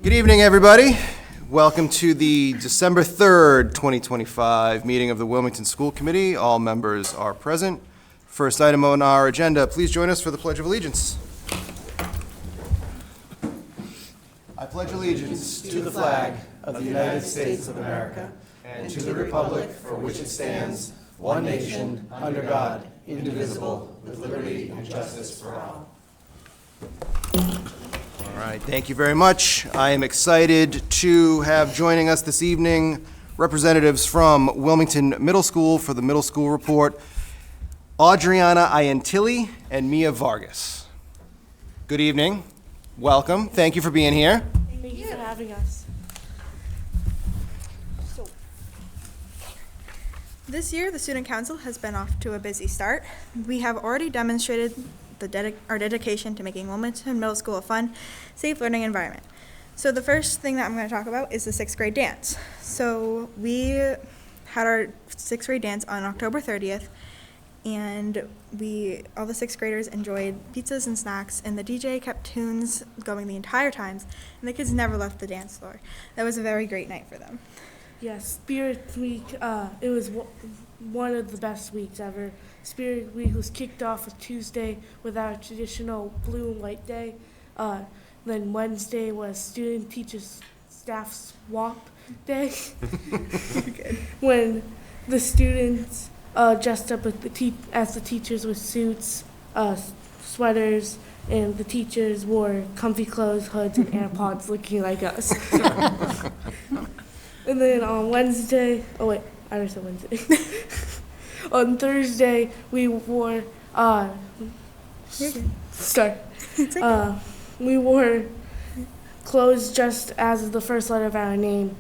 Good evening, everybody. Welcome to the December 3rd, 2025 meeting of the Wilmington School Committee. All members are present. First item on our agenda, please join us for the Pledge of Allegiance. I pledge allegiance to the flag of the United States of America and to the republic for which it stands, one nation, under God, indivisible, with liberty and justice for all. All right, thank you very much. I am excited to have joining us this evening representatives from Wilmington Middle School for the middle school report, Adriana Iantilli and Mia Vargas. Good evening. Welcome. Thank you for being here. Thank you for having us. This year, the Student Council has been off to a busy start. We have already demonstrated our dedication to making Wilmington Middle School a fun, safe learning environment. So the first thing that I'm going to talk about is the 6th grade dance. So we had our 6th grade dance on October 30th, and all the 6th graders enjoyed pizzas and snacks, and the DJ kept tunes going the entire time, and the kids never left the dance floor. That was a very great night for them. Yes, Spirit Week, it was one of the best weeks ever. Spirit Week was kicked off with Tuesday with our traditional blue and white day. Then Wednesday was student, teachers, staff swap day. When the students dressed up with as the teachers with suits, sweaters, and the teachers wore comfy clothes, hoods, and AirPods looking like us. And then on Wednesday, I already said Wednesday. On Thursday, we wore, we wore clothes just as the first letter of our name,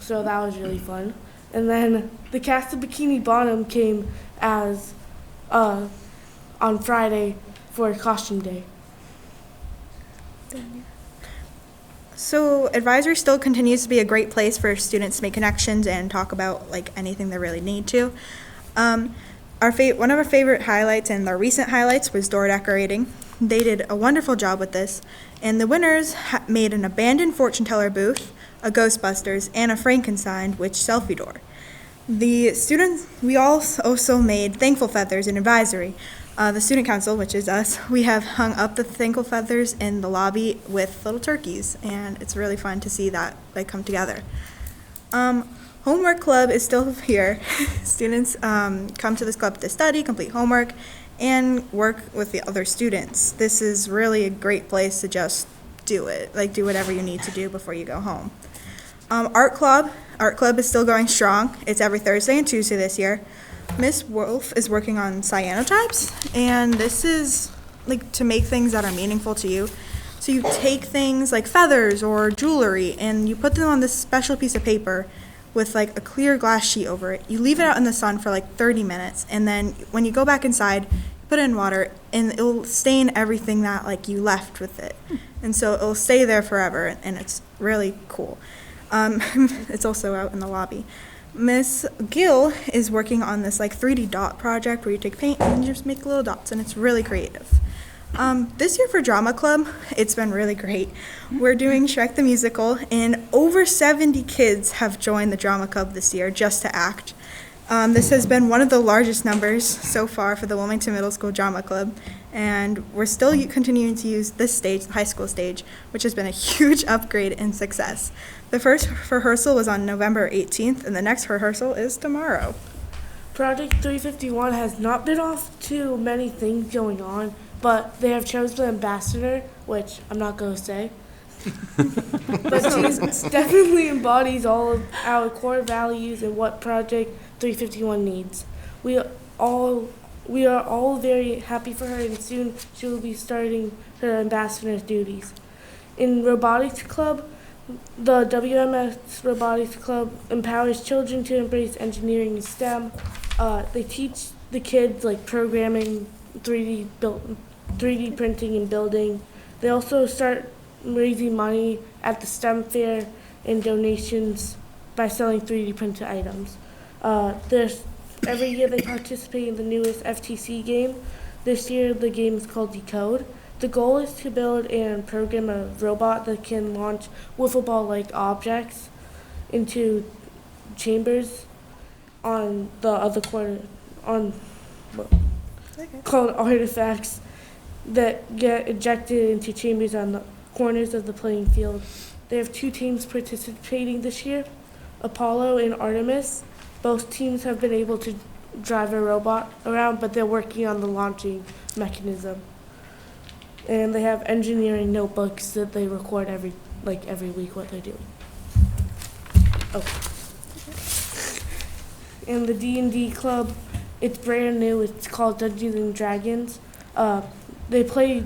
so that was really fun. And then the cast of Bikini Bottom came as, on Friday for costume day. So advisory still continues to be a great place for students to make connections and talk about anything they really need to. One of our favorite highlights and our recent highlights was door decorating. They did a wonderful job with this, and the winners made an abandoned fortune teller booth, a Ghostbusters, and a Frankenstein witch selfie door. The students, we also made thankful feathers in advisory. The Student Council, which is us, we have hung up the thankful feathers in the lobby with little turkeys, and it's really fun to see that come together. Homework club is still here. Students come to this club to study, complete homework, and work with the other students. This is really a great place to just do it, do whatever you need to do before you go home. Art club is still going strong. It's every Thursday and Tuesday this year. Miss Wolf is working on cyanotypes, and this is to make things that are meaningful to you. So you take things like feathers or jewelry, and you put them on this special piece of paper with a clear glass sheet over it. You leave it out in the sun for 30 minutes, and then when you go back inside, you put it in water, and it'll stain everything that you left with it. And so it'll stay there forever, and it's really cool. It's also out in the lobby. Miss Gill is working on this 3D dot project where you take paint and you just make little dots, and it's really creative. This year for Drama Club, it's been really great. We're doing Shrek the Musical, and over 70 kids have joined the Drama Club this year just to act. This has been one of the largest numbers so far for the Wilmington Middle School Drama Club, and we're still continuing to use this stage, the high school stage, which has been a huge upgrade and success. The first rehearsal was on November 18th, and the next rehearsal is tomorrow. Project 351 has not been off too many things going on, but they have chosen an ambassador, which I'm not going to say. But she definitely embodies all of our core values and what Project 351 needs. We are all very happy for her, and soon she will be starting her ambassador's duties. In Robotics Club, the WMS Robotics Club empowers children to embrace engineering and STEM. They teach the kids programming, 3D printing, and building. They also start raising money at the STEM fair and donations by selling 3D printed items. Every year they participate in the newest FTC game. This year the game is called Decode. The goal is to build and program a robot that can launch wiffle ball-like objects into chambers on the other corner, called artifacts that get ejected into chambers on the corners of the playing field. They have 2 teams participating this year, Apollo and Artemis. Both teams have been able to drive a robot around, but they're working on the launching mechanism. And they have engineering notebooks that they record every week what they're doing. Oh. And the D&D club, it's brand new. It's called Dungeons and Dragons. They play.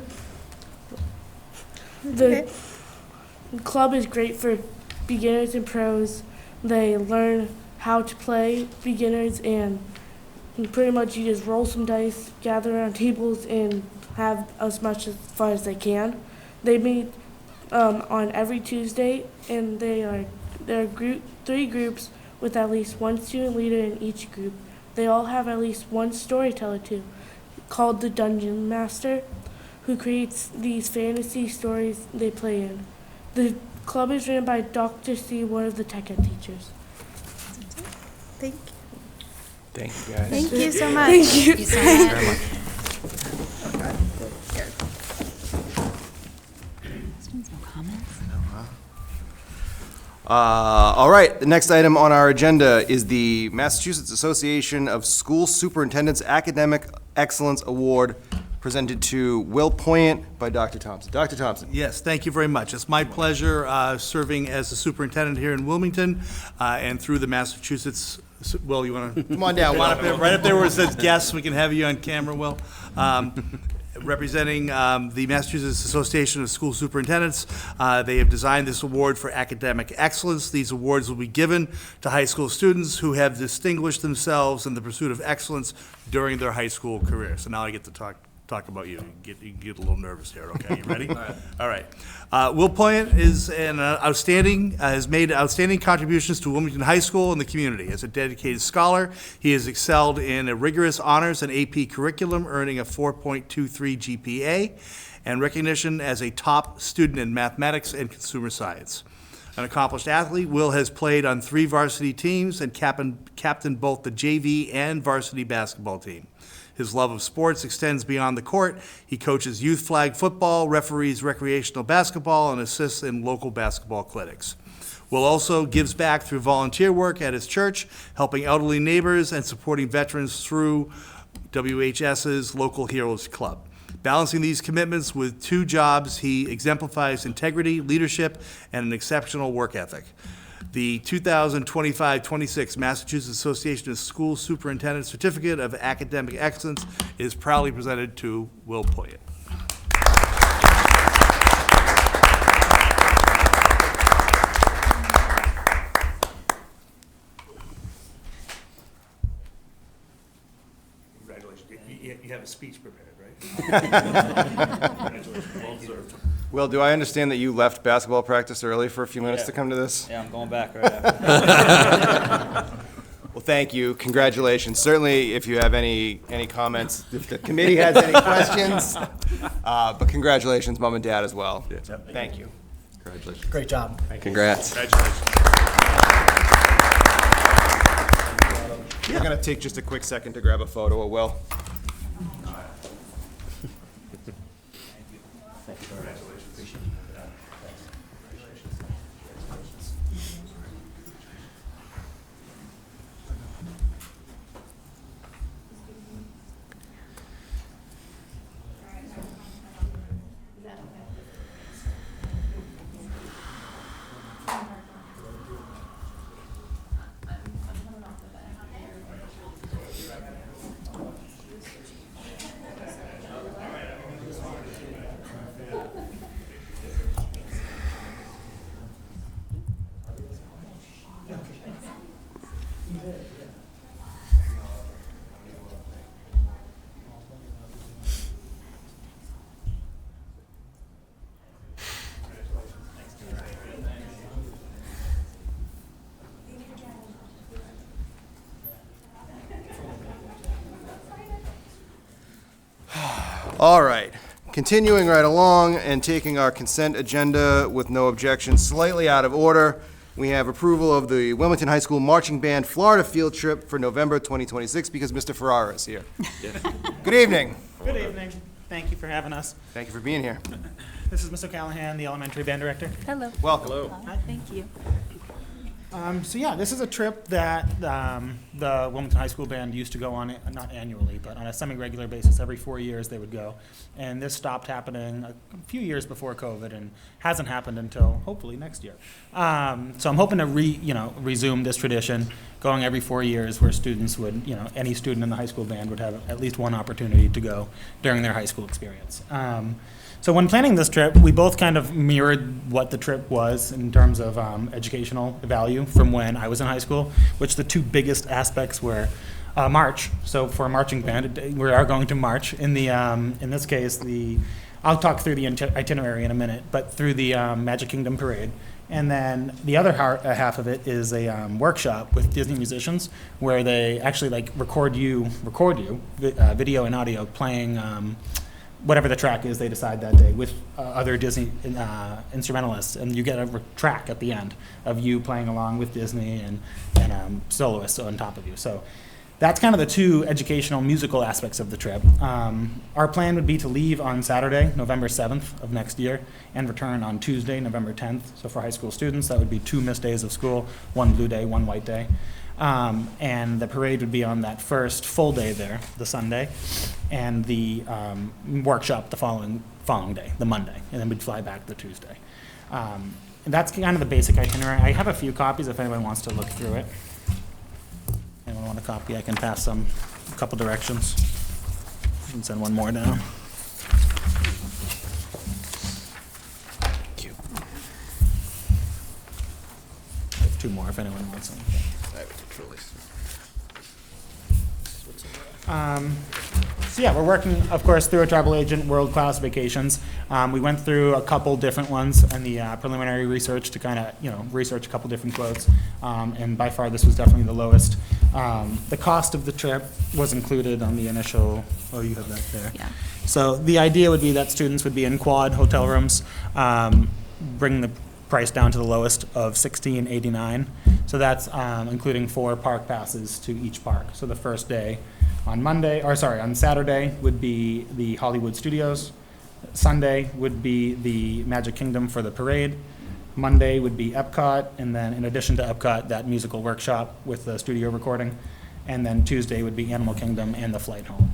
The club is great for beginners and pros. They learn how to play beginners, and pretty much you just roll some dice, gather around tables, and have as much fun as they can. They meet on every Tuesday, and there are 3 groups with at least 1 student leader in each group. They all have at least 1 storyteller too, called the Dungeon Master, who creates these fantasy stories they play in. The club is ran by Dr. C, one of the tech ed teachers. Thank you. Thank you, guys. Thank you so much. Thank you. Very much. No comments? All right, the next item on our agenda is the Massachusetts Association of School Superintendents Academic Excellence Award, presented to Will Poyant by Dr. Thompson. Dr. Thompson. Yes, thank you very much. It's my pleasure serving as the superintendent here in Wilmington and through the Massachusetts. Will, you want to? Come on down, Right Will. up there where it says guests, we can have you on camera, Will. Representing the Massachusetts Association of School Superintendents, they have designed this award for academic excellence. These awards will be given to high school students who have distinguished themselves in the pursuit of excellence during their high school career. So now I get to talk about you. You can get a little nervous here, okay? You ready? All right. Will Poyant is has made outstanding contributions to Wilmington High School and the community. As a dedicated scholar, he has excelled in a rigorous honors and AP curriculum, earning a 4.23 GPA, and recognition as a top student in mathematics and consumer science. An accomplished athlete, Will has played on 3 varsity teams and captained both the JV and varsity basketball team. His love of sports extends beyond the court. He coaches youth flag football, referees recreational basketball, and assists in local basketball clinics. Will also gives back through volunteer work at his church, helping elderly neighbors and supporting veterans through WHS's Local Heroes Club. Balancing these commitments with 2 jobs, he exemplifies integrity, leadership, and an exceptional work ethic. The 2025-26 Massachusetts Association of School Superintendents Certificate of Academic Excellence is proudly presented to Will Poyant. Congratulations. You have a speech prepared, right? Congratulations. Well deserved. Will, do I understand that you left basketball practice early for a few minutes Yeah. to come to this? Yeah, I'm going back right after. Well, thank you. Congratulations. Certainly, if you have any comments, if the committee has any questions, but congratulations, Mom and Dad, as well. Thank you. Congratulations. Great job. Congrats. Congratulations. We're going to take just a quick second to grab a photo of Will. All right. Continuing right along and taking our consent agenda with no objection slightly out of order, we have approval of the Wilmington High School Marching Band Florida field trip for November 2026 because Mr. Ferrara is here. Good evening. Good evening. Thank you for having us. Thank you for being here. This is Mr. Callahan, the elementary band director. Hello. Welcome. Hi, thank you. So yeah, this is a trip that the Wilmington High School band used to go on, not annually, but on a semi-regular basis. Every 4 years they would go. And this stopped happening a few years before COVID and hasn't happened until hopefully next year. So I'm hoping to resume this tradition, going every 4 years where students would, any student in the high school band would have at least one opportunity to go during their high school experience. So when planning this trip, we both kind of mirrored what the trip was in terms of educational value from when I was in high school, which the two biggest aspects were march. So for a marching band, we are going to march. In this case, I'll talk through the itinerary in a minute, but through the Magic Kingdom parade. And then the other half of it is a workshop with Disney musicians where they actually record you, video and audio playing whatever the track is they decide that day with other Disney instrumentalists, and you get a track at the end of you playing along with Disney and soloists on top of you. So that's kind of the two educational musical aspects of the trip. Our plan would be to leave on Saturday, November 7th of next year, and return on Tuesday, November 10th. So for high school students, that would be 2 missed days of school, 1 blue day, 1 white day. And the parade would be on that first full day there, the Sunday, and the workshop the following day, the Monday, and then we'd fly back the Tuesday. And that's kind of the basic itinerary. I have a few copies if anyone wants to look through it. Anyone want a copy? I can pass them a couple directions. And send one more down. Thank you. I have 2 more if anyone wants them. So yeah, we're working, of course, through a travel agent, World Class Vacations. We went through a couple different ones in the preliminary research to kind of, research a couple different quotes. And by far, this was definitely the lowest. The cost of the trip was included on the initial, oh, you have that there. Yeah. So the idea would be that students would be in quad hotel rooms, bring the price down to the lowest of $16.89. So that's including 4 park passes to each park. So the first day on Saturday would be the Hollywood Studios. Sunday would be the Magic Kingdom for the parade. Monday would be Epcot, and then in addition to Epcot, that musical workshop with the studio recording. And then Tuesday would be Animal Kingdom and the flight home.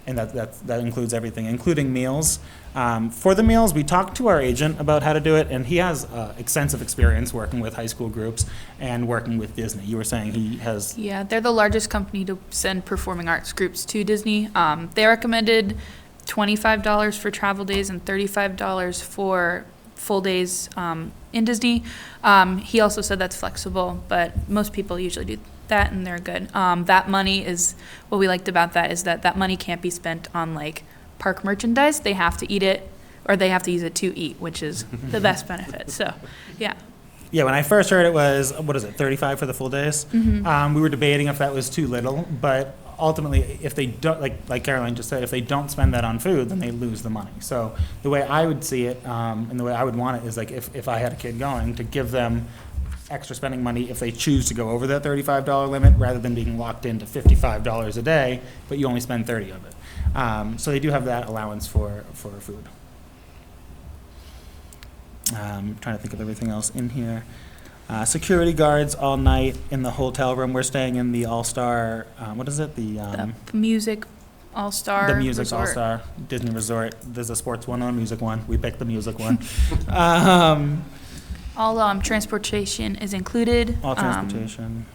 And that includes everything, including meals. For the meals, we talked to our agent about how to do it, and he has extensive experience working with high school groups and working with Disney. You were saying he has... Yeah, they're the largest company to send performing arts groups to Disney. They recommended $25 for travel days and $35 for full days in Disney. He also said that's flexible, but most people usually do that, and they're good. That money is, what we liked about that is that money can't be spent on park merchandise. They have to eat it, or they have to use it to eat, which is the best benefit. So, yeah. Yeah, when I first heard it was, what is it, 35 for the full days? We were debating if that was too little, but ultimately, if they don't, like Caroline just said, if they don't spend that on food, then they lose the money. So the way I would see it, and the way I would want it is if I had a kid going, to give them extra spending money if they choose to go over that $35 limit, rather than being locked into $55 a day, but you only spend 30 of it. So they do have that allowance for food. Trying to think of everything else in here. Security guards all night in the hotel room. We're staying in the All-Star, what is it? The music All-Star The music resort. All-Star Disney Resort. There's a sports one and a music one. We picked the music one. All transportation is included. All transportation.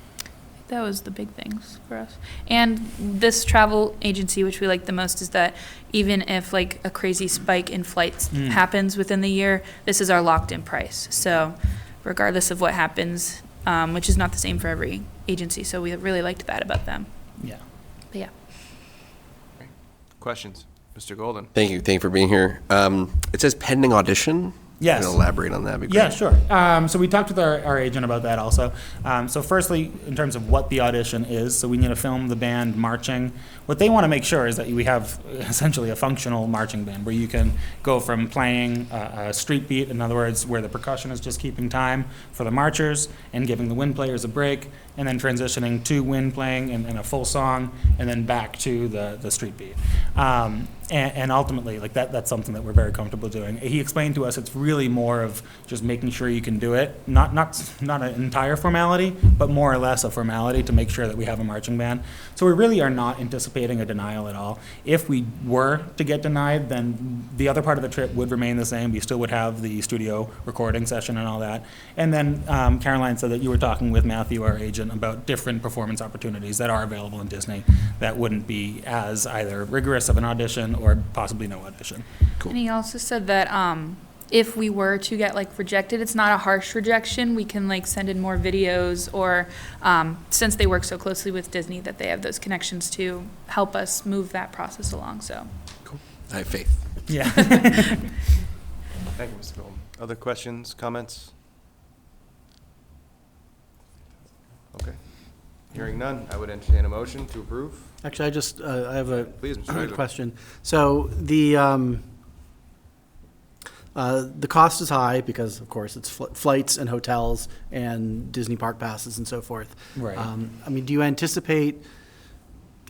That was the big things for us. And this travel agency, which we like the most, is that even if a crazy spike in flights happens within the year, this is our locked-in price. So regardless of what happens, which is not the same for every agency. So we really liked that about them. Yeah. But yeah. Questions? Mr. Golden. Thank you for being here. It says pending audition. Yes. You can elaborate on that, it'd be great. Yeah, sure. So we talked with our agent about that also. So firstly, in terms of what the audition is, so we need to film the band marching. What they want to make sure is that we have essentially a functional marching band where you can go from playing a street beat, in other words, where the percussion is just keeping time for the marchers and giving the wind players a break, and then transitioning to wind playing in a full song, and then back to the street beat. And ultimately, like that's something that we're very comfortable doing. He explained to us it's really more of just making sure you can do it, not an entire formality, but more or less a formality to make sure that we have a marching band. So we really are not anticipating a denial at all. If we were to get denied, then the other part of the trip would remain the same. We still would have the studio recording session and all that. And then Caroline said that you were talking with Matthew, our agent, about different performance opportunities that are available in Disney that wouldn't be as either rigorous of an audition or possibly no audition. And he also said that if we were to get rejected, it's not a harsh rejection. We can send in more videos, or since they work so closely with Disney, that they have those connections to help us move that process along. So. Cool. I have faith. Yeah. Thank you, Mr. Golden. Other questions, comments? Okay. Hearing none, I would entertain a motion to approve. Actually, I have a Please, Mr. Schreiber. question. So the cost is high because, of course, it's flights and hotels and Disney park passes and so forth. Right. I mean, do you anticipate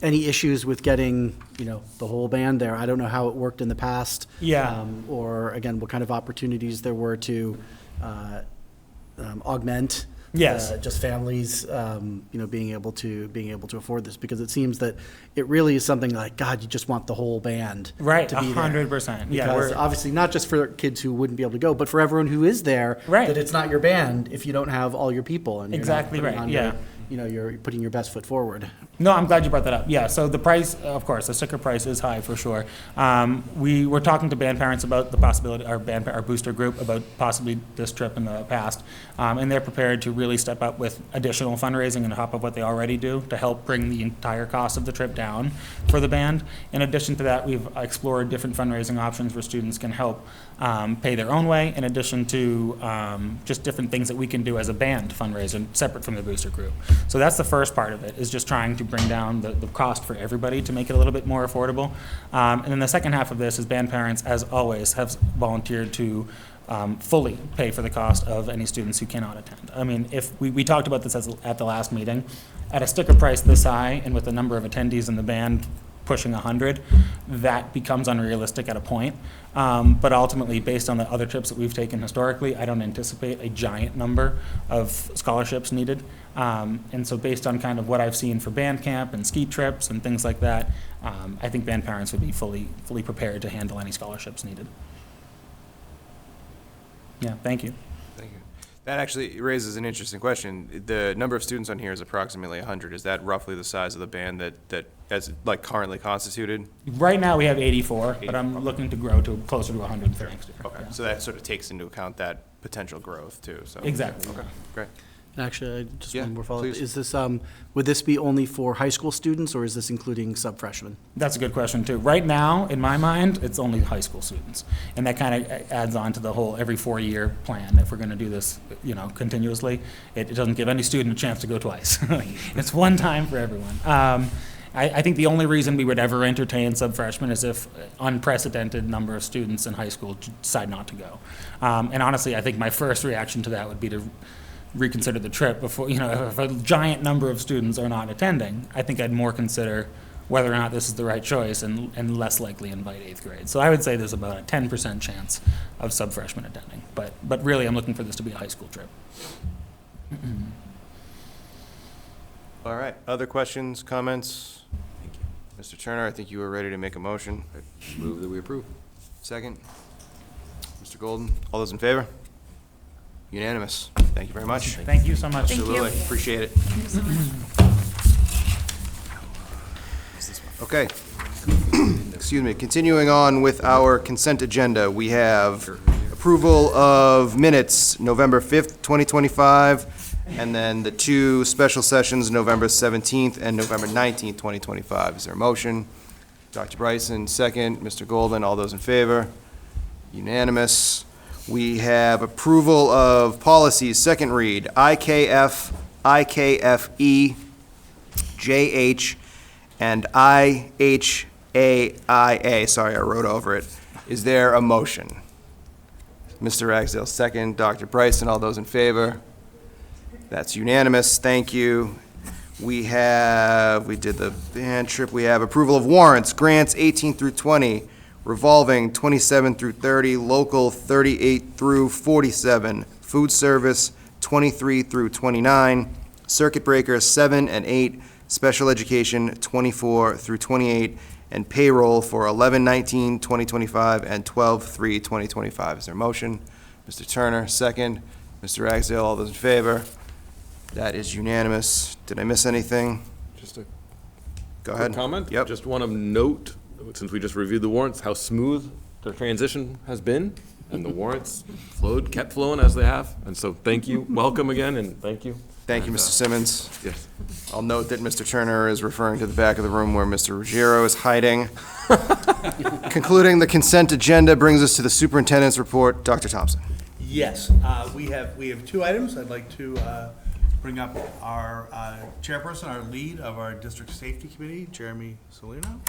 any issues with getting, the whole band there? I don't know how it worked in the past. Yeah. Or again, what kind of opportunities there were to augment. Yes. Just families, being able to afford this, because it seems that it really is something like, God, you just want the whole band Right, to be there. 100%. Yeah, Because obviously not just for kids who wouldn't be able to go, but for everyone who is there. Right. That it's not your band if you don't have all your people and Exactly you're not putting right, on you're putting your best foot forward. No, I'm glad you brought that up. Yeah, so the price, of course, the sticker price is high for sure. We were talking to band parents about the possibility, our booster group, about possibly this trip in the past, and they're prepared to really step up with additional fundraising on top of what they already do to help bring the entire cost of the trip down for the band. In addition to that, we've explored different fundraising options where students can help pay their own way, in addition to just different things that we can do as a band fundraiser separate from the booster group. So that's the first part of it, is just trying to bring down the cost for everybody to make it a little bit more affordable. And then the second half of this is band parents, as always, have volunteered to fully pay for the cost of any students who cannot attend. I mean, if we talked about this at the last meeting, at a sticker price this high and with the number of attendees in the band pushing 100, that becomes unrealistic at a point. But ultimately, based on the other trips that we've taken historically, I don't anticipate a giant number of scholarships needed. And so based on kind of what I've seen for band camp and ski trips and things like that, I think band parents would be fully prepared to handle any scholarships needed. Yeah, thank you. Thank you. That actually raises an interesting question. The number of students on here is approximately 100. Is that roughly the size of the band that as currently constituted? Right now, we have 84, but I'm looking to grow to closer to 100 for next year. Okay, Yeah. so that sort of takes into account that potential growth too, so. Exactly. Okay, great. Actually, just Yeah, one more follow-up. please. Is this, would this be only for high school students, or is this including sub-freshmen? That's a good question, too. Right now, in my mind, it's only high school students. And that kind of adds on to the whole every 4-year plan. If we're going to do this, continuously, it doesn't give any student a chance to go twice. It's one time for everyone. I think the only reason we would ever entertain sub-freshmen is if unprecedented number of students in high school decide not to go. And honestly, I think my first reaction to that would be to reconsider the trip before, if a giant number of students are not attending, I think I'd more consider whether or not this is the right choice and less likely invite 8th grade. So I would say there's about a 10% chance of sub-freshmen attending. But really, I'm looking for this to be a high school trip. All right, other questions, comments? Thank you. Mr. Turner, I think you were ready to make a motion. Move that we approve. Second? Mr. Golden, all those in favor? Unanimous. Thank you very much. Thank you so much. Thank you. Absolutely, appreciate it. Okay. Excuse me, continuing on with our consent agenda, we have approval of minutes, November 5th, 2025, and then the 2 special sessions, November 17th and November 19th, 2025. Is there a motion? Dr. Bryson, second. Mr. Golden, all those in favor? Unanimous. We have approval of policies, second read, IKF, IKFE, JH, and IHAIA. Sorry, I wrote over it. Is there a motion? Mr. Ragsdale, second. Dr. Bryson, all those in favor? That's unanimous. Thank you. We did the band trip. We have approval of warrants, grants 18 through 20, revolving 27 through 30, local 38 through 47, food service 23 through 29, circuit breaker 7 and 8, special education 24 through 28, and payroll for 11/19/2025 and 12/3/2025. Is there a motion? Mr. Turner, second. Mr. Ragsdale, all those in favor? That is unanimous. Did I miss anything? Just a Go ahead. quick comment. Yep. Just want to note, since we just reviewed the warrants, how smooth the transition has been, and the warrants kept flowing as they have. And so thank you, welcome again, and thank you. Thank you, And, Mr. Simmons. Yes. I'll note that Mr. Turner is referring to the back of the room where Mr. Ruggiero is hiding. Concluding the consent agenda brings us to the superintendent's report. Dr. Thompson. Yes, we have two items. I'd like to bring up our chairperson, our lead of our district safety committee, Jeremy Solino,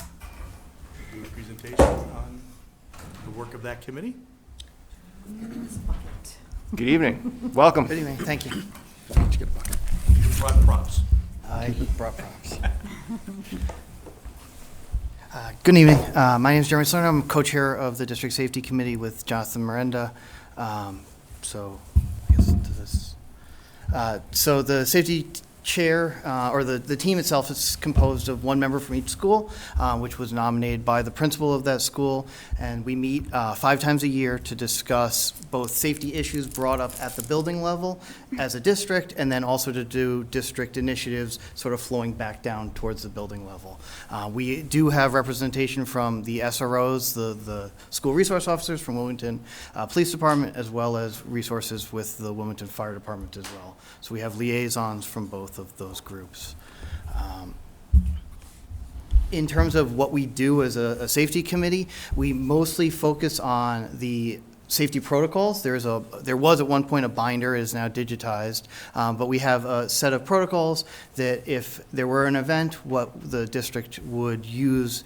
do a presentation on the work of that committee. Good evening. Welcome. Good evening, thank you. You brought props. I brought props. Good evening, my name is Jeremy Slurner. I'm co-chair of the District Safety Committee with Jonathan Miranda. So the safety chair, or the team itself is composed of one member from each school, which was nominated by the principal of that school, and we meet 5 times a year to discuss both safety issues brought up at the building level as a district, and then also to do district initiatives sort of flowing back down towards the building level. We do have representation from the SROs, the school resource officers from Wilmington Police Department, as well as resources with the Wilmington Fire Department as well. So we have liaisons from both of those groups. In terms of what we do as a safety committee, we mostly focus on the safety protocols. There was at one point a binder, is now digitized, but we have a set of protocols that if there were an event, what the district would use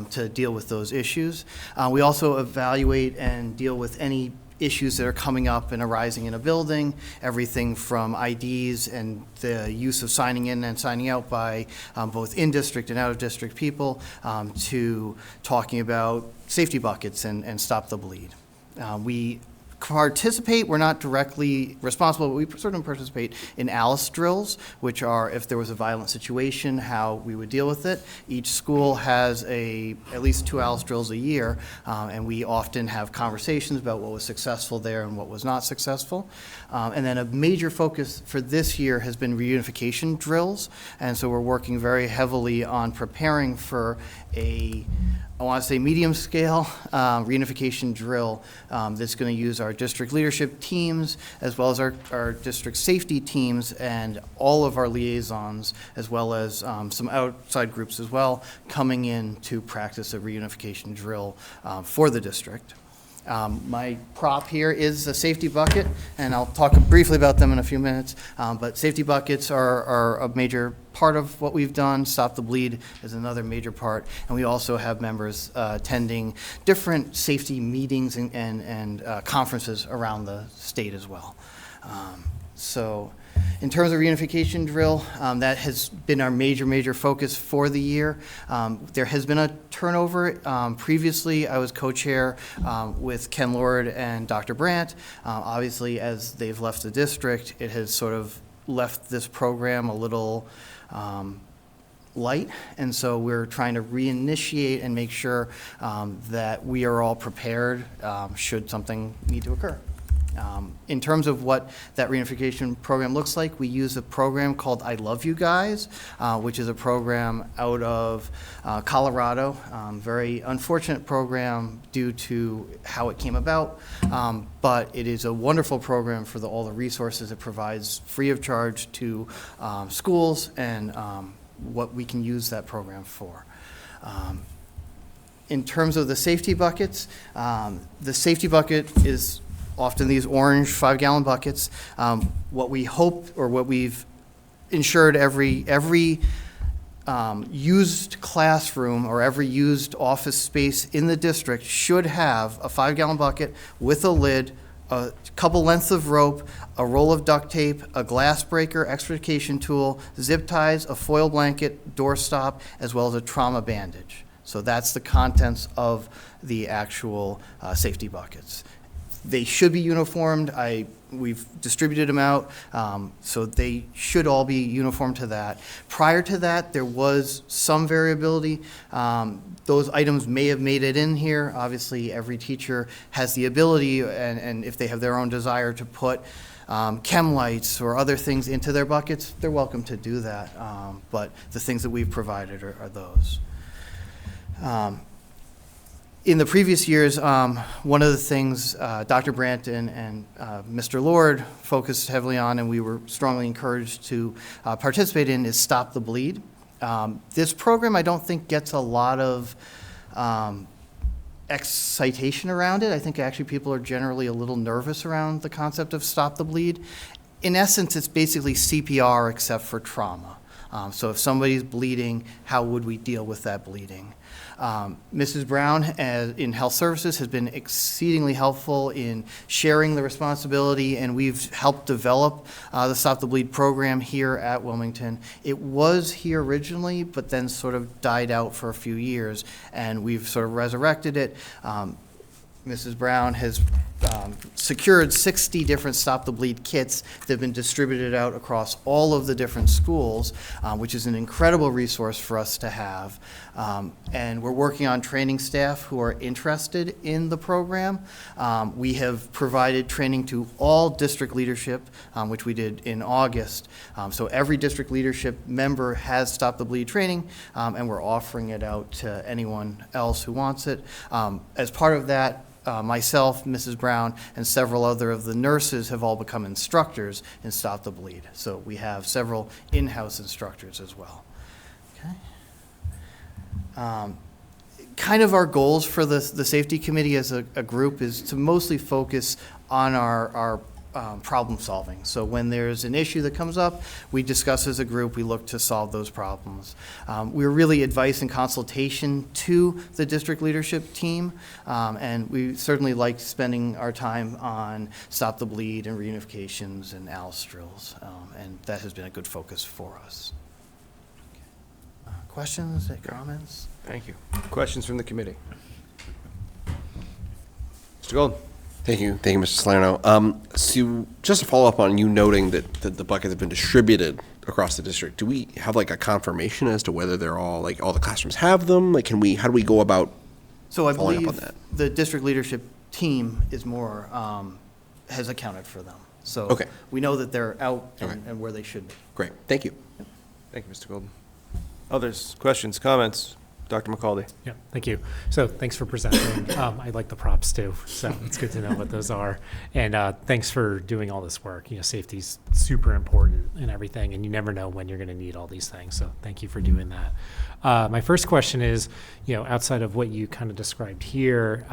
to deal with those issues. We also evaluate and deal with any issues that are coming up and arising in a building, everything from IDs and the use of signing in and signing out by both in-district and out-of-district people, to talking about safety buckets and stop the bleed. We participate, we're not directly responsible, but we sort of participate in ALICE drills, which are if there was a violent situation, how we would deal with it. Each school has at least 2 ALICE drills a year, and we often have conversations about what was successful there and what was not successful. And then a major focus for this year has been reunification drills, and so we're working very heavily on preparing for I want to say medium scale reunification drill that's going to use our district leadership teams as well as our district safety teams and all of our liaisons, as well as some outside groups as well, coming in to practice a reunification drill for the district. My prop here is a safety bucket, and I'll talk briefly about them in a few minutes, but safety buckets are a major part of what we've done. Stop the Bleed is another major part, and we also have members attending different safety meetings and conferences around the state as well. So in terms of reunification drill, that has been our major focus for the year. There has been a turnover. Previously, I was co-chair with Ken Lord and Dr. Brandt. Obviously, as they've left the district, it has sort of left this program a little light, and so we're trying to reinitiate and make sure that we are all prepared should something need to occur. In terms of what that reunification program looks like, we use a program called I Love You Guys, which is a program out of Colorado. Very unfortunate program due to how it came about, but it is a wonderful program for all the resources it provides free of charge to schools and what we can use that program for. In terms of the safety buckets, the safety bucket is often these orange 5-gallon buckets. What we hope, or what we've ensured, every used classroom or every used office space in the district should have a 5-gallon bucket with a lid, a couple lengths of rope, a roll of duct tape, a glass breaker, extrication tool, zip ties, a foil blanket, doorstop, as well as a trauma bandage. So that's the contents of the actual safety buckets. They should be uniformed. We've distributed them out, so they should all be uniform to that. Prior to that, there was some variability. Those items may have made it in here. Obviously, every teacher has the ability, and if they have their own desire, to put chem lights or other things into their buckets, they're welcome to do that. But the things that we've provided are those. In the previous years, one of the things Dr. Brandt and Mr. Lord focused heavily on, and we were strongly encouraged to participate in, is Stop the Bleed. This program, I don't think, gets a lot of excitation around it. I think actually people are generally a little nervous around the concept of Stop the Bleed. In essence, it's basically CPR except for trauma. So if somebody's bleeding, how would we deal with that bleeding? Mrs. Brown in Health Services has been exceedingly helpful in sharing the responsibility, and we've helped develop the Stop the Bleed program here at Wilmington. It was here originally, but then sort of died out for a few years, and we've sort of resurrected it. Mrs. Brown has secured 60 different Stop the Bleed kits that have been distributed out across all of the different schools, which is an incredible resource for us to have. And we're working on training staff who are interested in the program. We have provided training to all district leadership, which we did in August. So every district leadership member has Stop the Bleed training, and we're offering it out to anyone else who wants it. As part of that, myself, Mrs. Brown, and several other of the nurses have all become instructors in Stop the Bleed. So we have several in-house instructors as well. Okay. Kind of our goals for the safety committee as a group is to mostly focus on our problem solving. So when there's an issue that comes up, we discuss as a group, we look to solve those problems. We're really advice and consultation to the district leadership team, and we certainly like spending our time on Stop the Bleed and reunifications and ALS drills, and that has been a good focus for us. Questions, comments? Thank you. Questions from the committee? Mr. Gold. Thank you, Mr. Salerno. So just to follow up on you noting that the buckets have been distributed across the district, do we have like a confirmation as to whether they're all, like all the classrooms have them? Like, how do we go about So I following believe up on that? the district leadership team is more, has accounted for them. So Okay. we know that they're out Okay. and where they should be. Great, thank you. Thank you, Mr. Golden. Others, questions, comments? Dr. McCaldy. Yeah, thank you. So thanks for presenting. I like the props too, so it's good to know what those are. And thanks for doing all this work. You know, safety's super important and everything, and you never know when you're going to need all these things. So thank you for doing that. My first question is, you know, outside of what you kind of described here,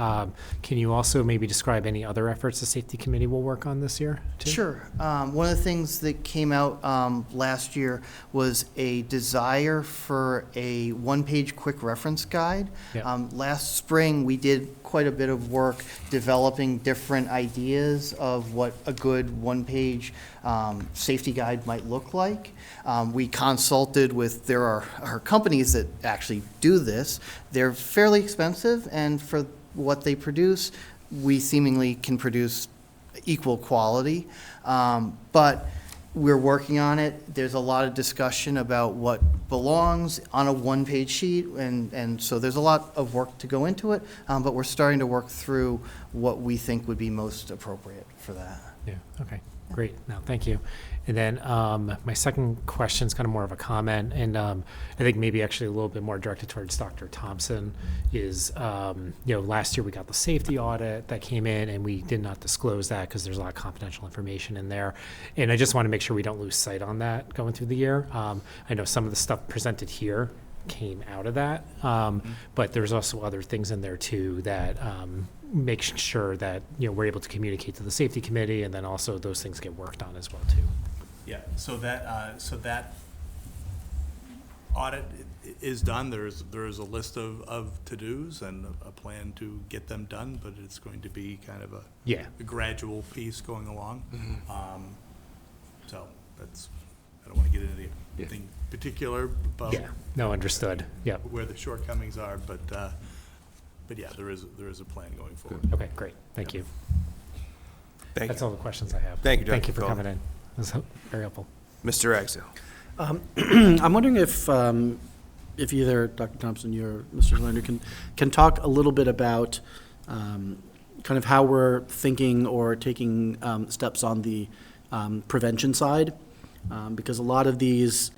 can you also maybe describe any other efforts the safety committee will work on this year too? Sure. One of the things that came out last year was a desire for a one-page quick reference guide. Yeah. Last spring, we did quite a bit of work developing different ideas of what a good one-page safety guide might look like. We consulted with, there are companies that actually do this. They're fairly expensive, and for what they produce, we seemingly can produce equal quality. But we're working on it. There's a lot of discussion about what belongs on a one-page sheet, and so there's a lot of work to go into it, but we're starting to work through what we think would be most appropriate for that. Yeah, okay, great. No, thank you. And then my second question is kind of more of a comment, and I think maybe actually a little bit more directed towards Dr. Thompson, is, you know, last year we got the safety audit that came in, and we did not disclose that because there's a lot of confidential information in there. And I just want to make sure we don't lose sight on that going through the year. I know some of the stuff presented here came out of that. But there's also other things in there too that make sure that, we're able to communicate to the safety committee, and then also those things get worked on as well too. Yeah, so that audit is done. There is a list of to-dos and a plan to get them done, but it's going to be kind of a gradual piece going along. So that's, I don't want to get into anything particular about No, understood. Yeah. where the shortcomings are, but yeah, there is a plan going forward. Okay, great. Thank you. Thank That's you. all the questions I have. Thank you, Thank Dr. you for Golden. coming in. It was very helpful. Mr. Ragsdale. I'm wondering if either Dr. Thompson, you or Mr. Lerner can talk a little bit about kind of how we're thinking or taking steps on the prevention side, because a lot of these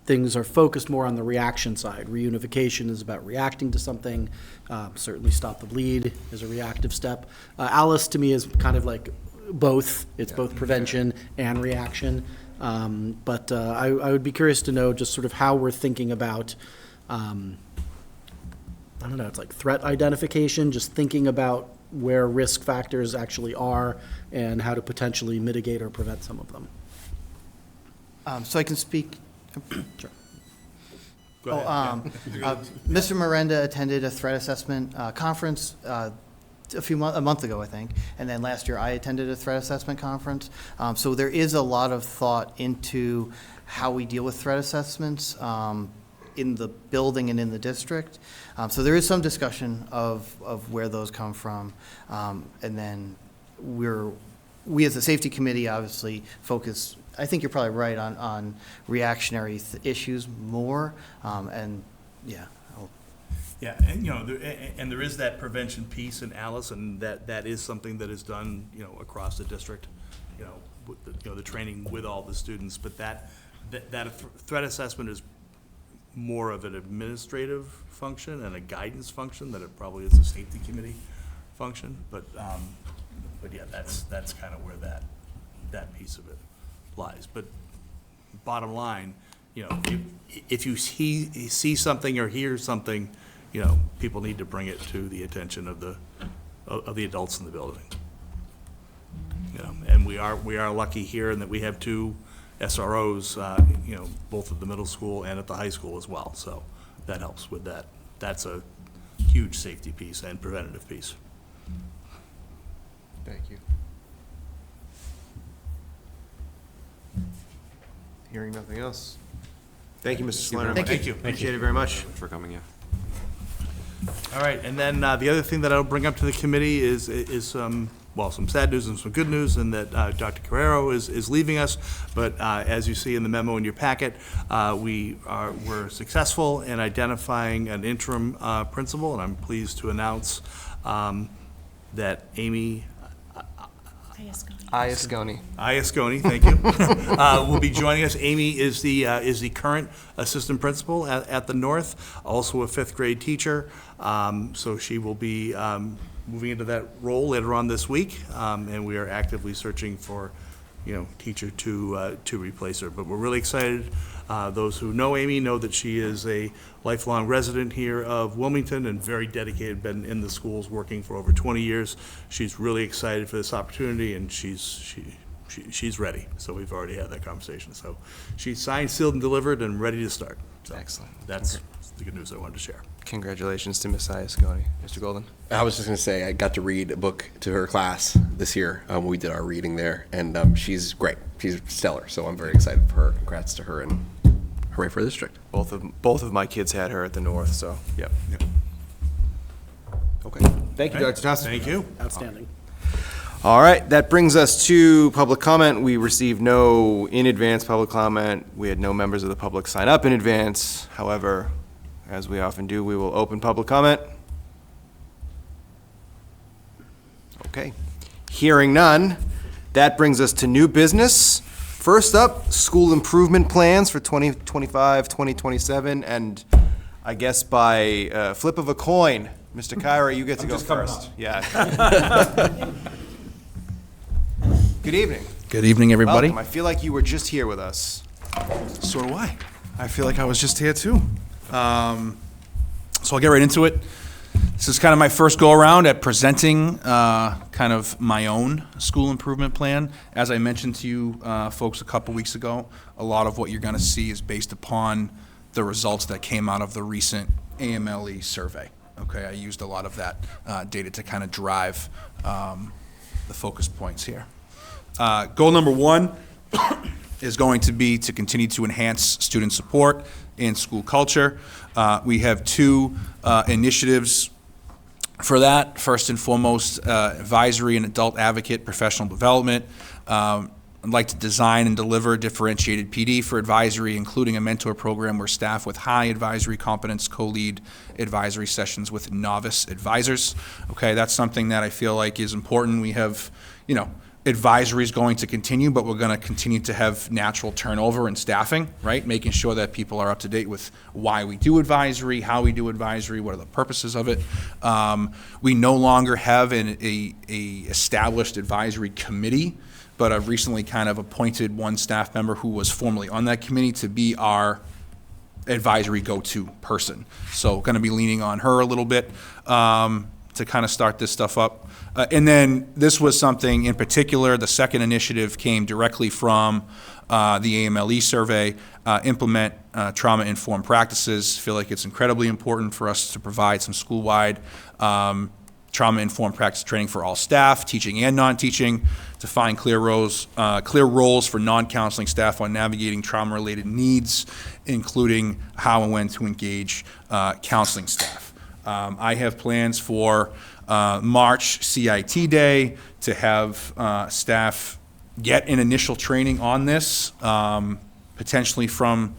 things are focused more on the reaction side. Reunification is about reacting to something. Certainly Stop the Bleed is a reactive step. Alice, to me, is kind of like both. It's both prevention and reaction. But I would be curious to know just sort of how we're thinking about, I don't know, it's like threat identification, just thinking about where risk factors actually are and how to potentially mitigate or prevent some of them. So I can speak. Sure. Go ahead. Mr. Miranda attended a threat assessment conference a month ago, I think, and then last year I attended a threat assessment conference. So there is a lot of thought into how we deal with threat assessments in the building and in the district. So there is some discussion of where those come from, and then we as a safety committee obviously focus. I think you're probably right on reactionary issues more, and yeah. Yeah, and there is that prevention piece in Alice, and that is something that is done, across the district, with the training with all the students. But that threat assessment is more of an administrative function and a guidance function than it probably is a safety committee function. But yeah, that's kind of where that piece of it lies. But bottom line, if you see something or hear something, people need to bring it to the attention of the adults in the building. And we are lucky here in that we have two SROs, both at the middle school and at the high school as well. So that helps with that. That's a huge safety piece and preventative piece. Thank you. Hearing nothing else. Thank you, Mr. Salerno. Thank you. Appreciate it very much. For coming, yeah. All right, and then the other thing that I'll bring up to the committee is some sad news and some good news, in that Dr. Carrero is leaving us. But as you see in the memo in your packet, we're successful in identifying an interim principal, and I'm pleased to announce that Amy Iasconi, thank you, will be joining us. Amy is the current assistant principal at the North, also a fifth grade teacher. So she will be moving into that role later on this week, and we are actively searching for, teacher to replace her. But we're really excited. Those who know Amy know that she is a lifelong resident here of Wilmington and very dedicated, been in the schools working for over 20 years. She's really excited for this opportunity, and she's ready. So we've already had that conversation. So she's signed, sealed, and delivered and ready to start. So Excellent. that's the good news I wanted to share. Congratulations to Miss Iasconi. Mr. Golden? I was just going to say, I got to read a book to her class this year. We did our reading there, and she's great. She's stellar, so I'm very excited for her. Congrats to her, and hooray for the district. Both of my kids had her at the North, so, yep. Okay. Thank you, Dr. Thompson. Thank you. Outstanding. All right, that brings us to public comment. We received no in-advance public comment. We had no members of the public sign up in advance. However, as we often do, we will open public comment. Okay. Hearing none, that brings us to new business. First up, school improvement plans for 2025, 2027, and I guess by flip of a coin, Mr. Kyra, you get to go first. Yeah. Good evening. Good evening, everybody. Welcome. I feel like you were just here with us. So do I. I feel like I was just here too. So I'll get right into it. This is kind of my first go-around at presenting kind of my own school improvement plan. As I mentioned to you folks a couple weeks ago, a lot of what you're going to see is based upon the results that came out of the recent AMLE survey. Okay, I used a lot of that data to kind of drive the focus points here. Goal number one is going to be to continue to enhance student support and school culture. We have two initiatives for that. First and foremost, advisory and adult advocate professional development. I'd like to design and deliver differentiated PD for advisory, including a mentor program where staff with high advisory competence co-lead advisory sessions with novice advisors. Okay, that's something that I feel like is important. We have, advisory is going to continue, but we're going to continue to have natural turnover in staffing, right? Making sure that people are up to date with why we do advisory, how we do advisory, what are the purposes of it. We no longer have a established advisory committee, but I've recently kind of appointed one staff member who was formerly on that committee to be our advisory go-to person. So going to be leaning on her a little bit to kind of start this stuff up. And then this was something in particular, the second initiative came directly from the AMLE survey, implement trauma-informed practices. Feel like it's incredibly important for us to provide some school-wide trauma-informed practice training for all staff, teaching and non-teaching, to find clear roles for non-counseling staff on navigating trauma-related needs, including how and when to engage counseling staff. I have plans for March CIT Day to have staff get an initial training on this, potentially from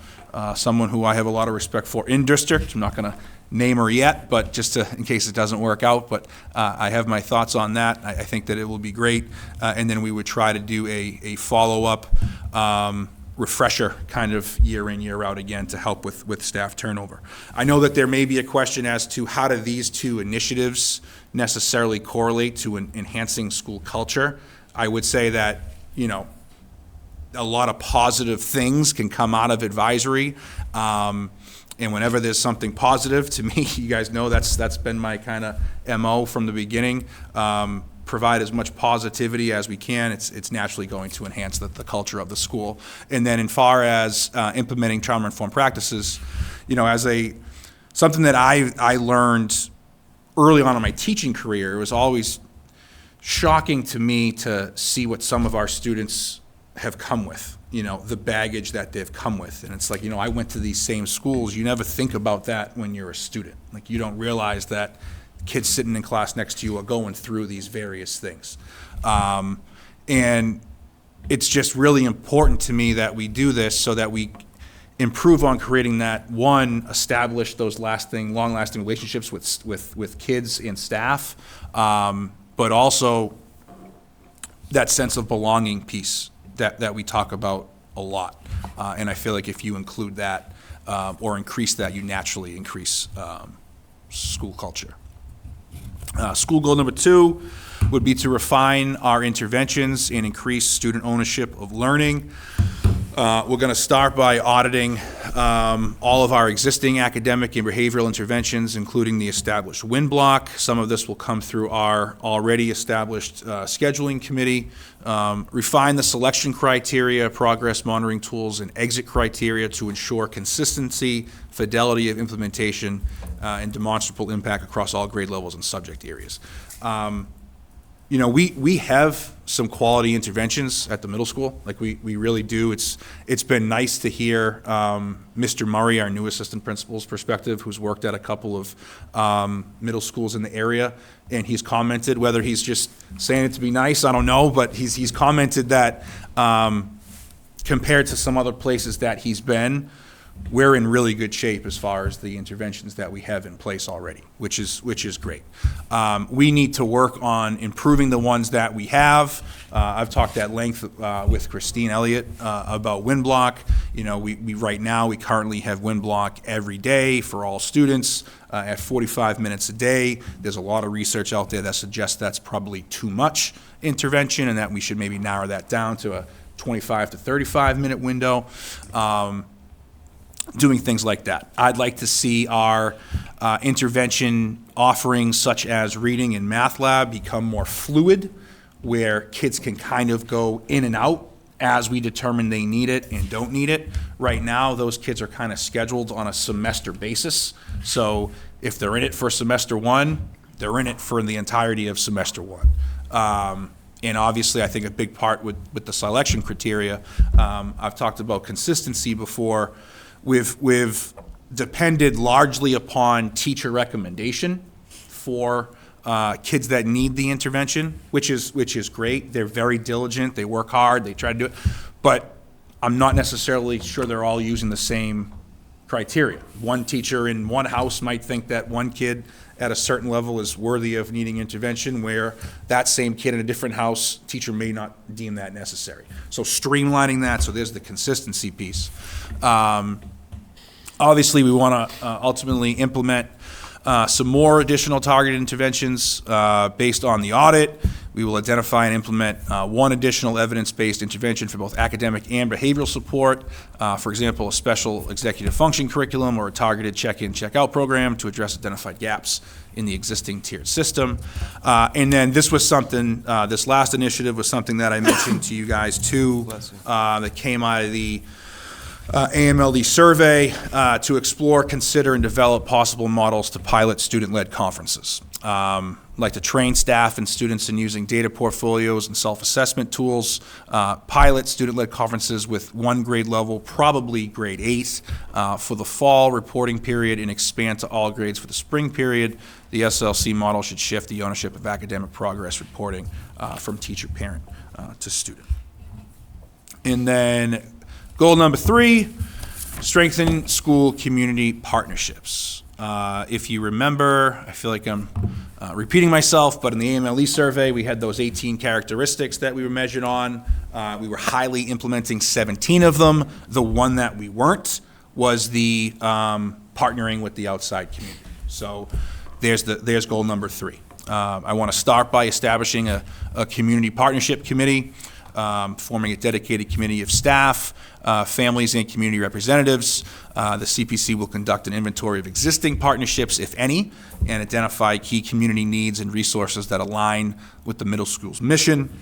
someone who I have a lot of respect for in district. I'm not going to name her yet, but just in case it doesn't work out. But I have my thoughts on that. I think that it will be great. And then we would try to do a follow-up refresher kind of year in, year out again to help with staff turnover. I know that there may be a question as to how do these two initiatives necessarily correlate to enhancing school culture. I would say that, a lot of positive things can come out of advisory. And whenever there's something positive, to me, you guys know that's been my kind of MO from the beginning. Provide as much positivity as we can. It's naturally going to enhance the culture of the school. And then, in far as implementing trauma-informed practices, as something that I learned early on in my teaching career, it was always shocking to me to see what some of our students have come with. The baggage that they've come with. And it's like, I went to these same schools. You never think about that when you're a student. Like, you don't realize that kids sitting in class next to you are going through these various things. And it's just really important to me that we do this so that we improve on creating that, one, establish those long-lasting relationships with kids and staff, but also that sense of belonging piece that we talk about a lot. And I feel like if you include that or increase that, you naturally increase school culture. School goal number 2 would be to refine our interventions and increase student ownership of learning. We're going to start by auditing all of our existing academic and behavioral interventions, including the established WIN block. Some of this will come through our already established scheduling committee. Refine the selection criteria, progress monitoring tools, and exit criteria to ensure consistency, fidelity of implementation, and demonstrable impact across all grade levels and subject areas. We have some quality interventions at the middle school. Like we really do. It's been nice to hear Mr. Murray, our new assistant principal's perspective, who's worked at a couple of middle schools in the area, and he's commented, whether he's just saying it to be nice, I don't know, but he's commented that compared to some other places that he's been, we're in really good shape as far as the interventions that we have in place already, which is great. We need to work on improving the ones that we have. I've talked at length with Christine Elliott about WIN block. We right now we currently have WIN block every day for all students at 45 minutes a day. There's a lot of research out there that suggests that's probably too much intervention and that we should maybe narrow that down to a 25 to 35 minute window. doing things like that. I'd like to see our intervention offerings such as reading and math lab become more fluid, where kids can kind of go in and out as we determine they need it and don't need it. Right now, those kids are kind of scheduled on a semester basis. So if they're in it for semester one, they're in it for the entirety of semester one. And obviously, I think a big part with the selection criteria, I've talked about consistency before. We've depended largely upon teacher recommendation for kids that need the intervention, which is great. They're very diligent, they work hard, they try to do it. But I'm not necessarily sure they're all using the same criteria. One teacher in one house might think that one kid at a certain level is worthy of needing intervention, where that same kid in a different house, teacher may not deem that necessary. So streamlining that, so there's the consistency piece. Obviously, we want to ultimately implement some more additional targeted interventions based on the audit. We will identify and implement one additional evidence-based intervention for both academic and behavioral support. For example, a special executive function curriculum or a targeted check-in, check-out program to address identified gaps in the existing tiered system. And then this was something, this last initiative was something that I mentioned to you guys too, that came out of the AMLD survey to explore, consider, and develop possible models to pilot student-led conferences. Like to train staff and students in using data portfolios and self-assessment tools, pilot student-led conferences with one grade level, probably grade 8, for the fall reporting period, and expand to all grades for the spring period. The SLC model should shift the ownership of academic progress reporting from teacher, parent to student. And then goal number 3, strengthen school community partnerships. If you remember, I feel like I'm repeating myself, but in the AMLE survey, we had those 18 characteristics that we were measured on. We were highly implementing 17 of them. The one that we weren't was the partnering with the outside community. So there's goal number 3. I want to start by establishing a community partnership committee, forming a dedicated committee of staff, families, and community representatives. The CPC will conduct an inventory of existing partnerships, if any, and identify key community needs and resources that align with the middle school's mission.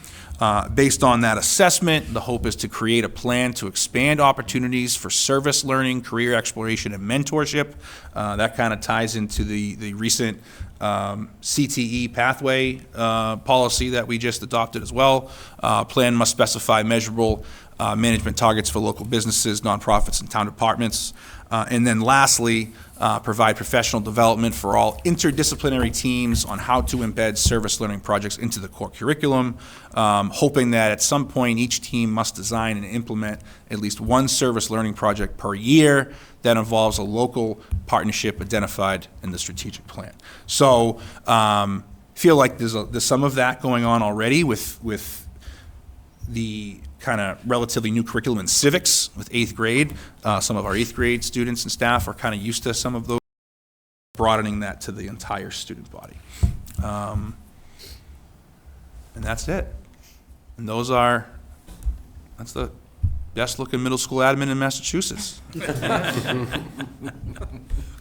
Based on that assessment, the hope is to create a plan to expand opportunities for service learning, career exploration, and mentorship. That kind of ties into the recent CTE pathway policy that we just adopted as well. Plan must specify measurable management targets for local businesses, nonprofits, and town departments. And then lastly, provide professional development for all interdisciplinary teams on how to embed service learning projects into the core curriculum, hoping that at some point each team must design and implement at least one service learning project per year that involves a local partnership identified in the strategic plan. So feel like there's some of that going on already with the kind of relatively new curriculum in civics with 8th grade. Some of our 8th grade students and staff are kind of used to some of those, broadening that to the entire student body. And that's it. And that's the best looking middle school admin in Massachusetts.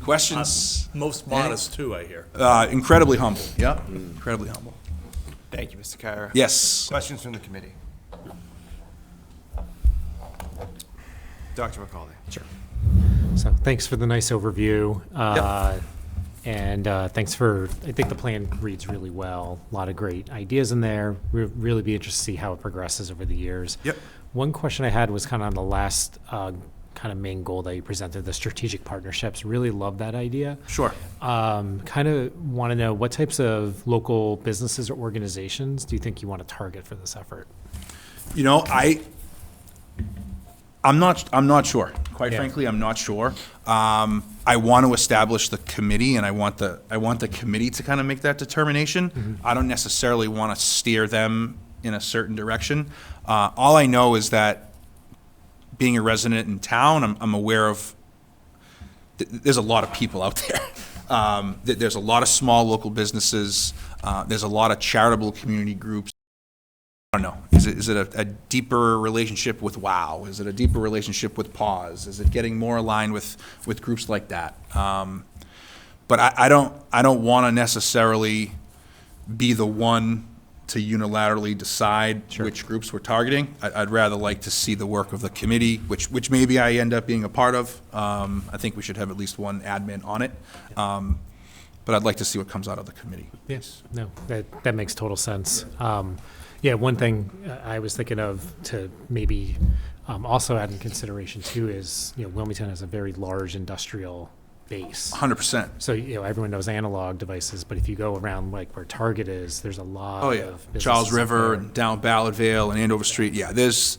Questions? Most modest too, I hear. Incredibly humble, yeah, incredibly humble. Thank you, Mr. Kyra. Yes. Questions from the committee? Dr. McCauley. Sure. So thanks for the nice overview. And thanks for, I think the plan reads really well. A lot of great ideas in there. We'll really be interested to see how it progresses over the years. Yep. One question I had was kind of on the last kind of main goal that you presented, the strategic partnerships. Really love that idea. Sure. Kind of want to know what types of local businesses or organizations do you think you want to target for this effort? You know, I'm not sure. Quite Yeah. frankly, I'm not sure. I want to establish the committee, and I want the committee to kind of make that determination. Mm-hmm. I don't necessarily want to steer them in a certain direction. All I know is that being a resident in town, I'm aware of. There's a lot of people out there. There's a lot of small local businesses. There's a lot of charitable community groups. I don't know. Is it a deeper relationship with WOW? Is it a deeper relationship with PAWS? Is it getting more aligned with groups like that? But I don't want to necessarily be the one to unilaterally decide which groups we're targeting. I'd rather like to see the work of the committee, which maybe I end up being a part of. I think we should have at least one admin on it. But I'd like to see what comes out of the committee. Yes, no, that makes total sense. Yeah, one thing I was thinking of to maybe also add in consideration too is, Wilmington has a very large industrial base. 100%. So, everyone knows analog devices, but if you go around like where Target is, there's a lot of businesses Charles up River, there. and down Ballardvale and Andover Street. Yeah, there's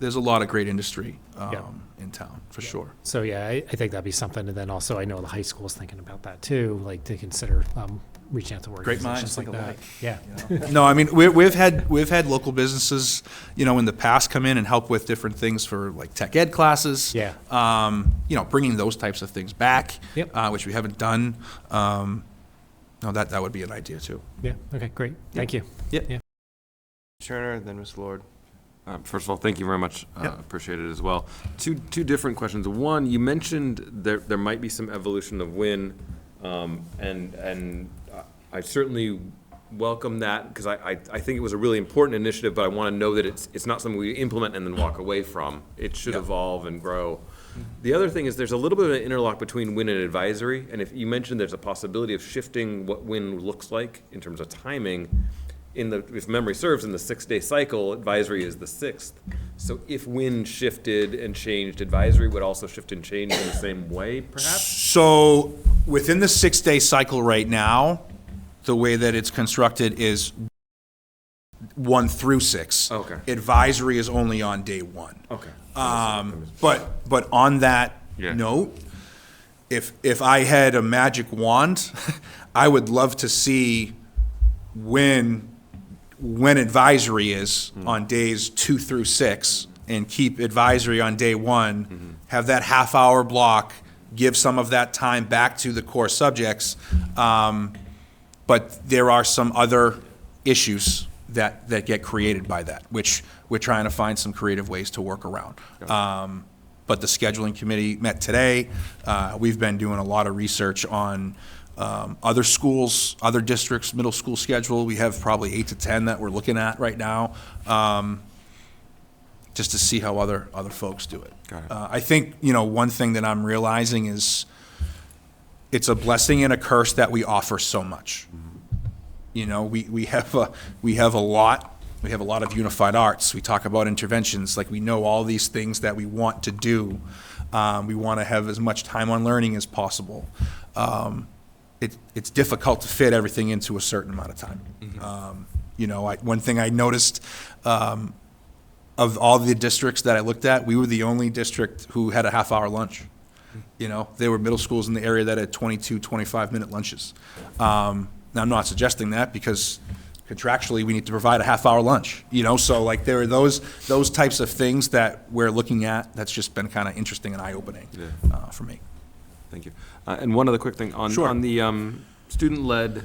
a lot of great industry Yeah. in town, for sure. So, I think that'd be something. And then also, I know the high school's thinking about that too, like to consider reaching out to Great minds organizations like think that. alike. No, I mean, we've had local businesses, in the past come in and help with different things for like tech ed classes. Yeah. Bringing those types of things back, Yep. which we haven't done. No, that would be an idea too. Yeah, okay, great. Thank you. Yeah. Turner, then Ms. Lord. First of all, thank you very much. Yep. Appreciate it as well. Two different questions. One, you mentioned there might be some evolution of WIN, and I certainly welcome that because I think it was a really important initiative, but I want to know that it's not something we implement and then walk away from. It should evolve and grow. The other thing is there's a little bit of an interlock between WIN and advisory, and if you mentioned there's a possibility of shifting what WIN looks like in terms of timing. If memory serves, in the 6-day cycle, advisory is the 6th. So if WIN shifted and changed, advisory would also shift and change in the same way, perhaps? So within the 6-day cycle right now, the way that it's constructed is 1 through 6. Okay. Advisory is only on day 1. Okay. But on that note, if I had a magic wand, I would love to see when advisory is on days 2 through 6 and keep advisory on day 1, have that half-hour block, give some of that time back to the core subjects. But there are some other issues that get created by that, which we're trying to find some creative ways to work around. But the scheduling committee met today. We've been doing a lot of research on other schools, other districts' middle school schedule. We have probably 8 to 10 that we're looking at right now, just to see how other folks do it. Got it. I think, one thing that I'm realizing is it's a blessing and a curse that we offer so much. We have a lot. We have a lot of unified arts. We talk about interventions. Like, we know all these things that we want to do. We want to have as much time on learning as possible. It's difficult to fit everything into a certain amount of time. One thing I noticed, of all the districts that I looked at, we were the only district who had a half-hour lunch. There were middle schools in the area that had 22, 25-minute lunches. Now, I'm not suggesting that because contractually we need to provide a half-hour lunch. So like there are those types of things that we're looking at. That's just been kind of interesting and eye-opening for me. Thank you. And one other quick thing on the student-led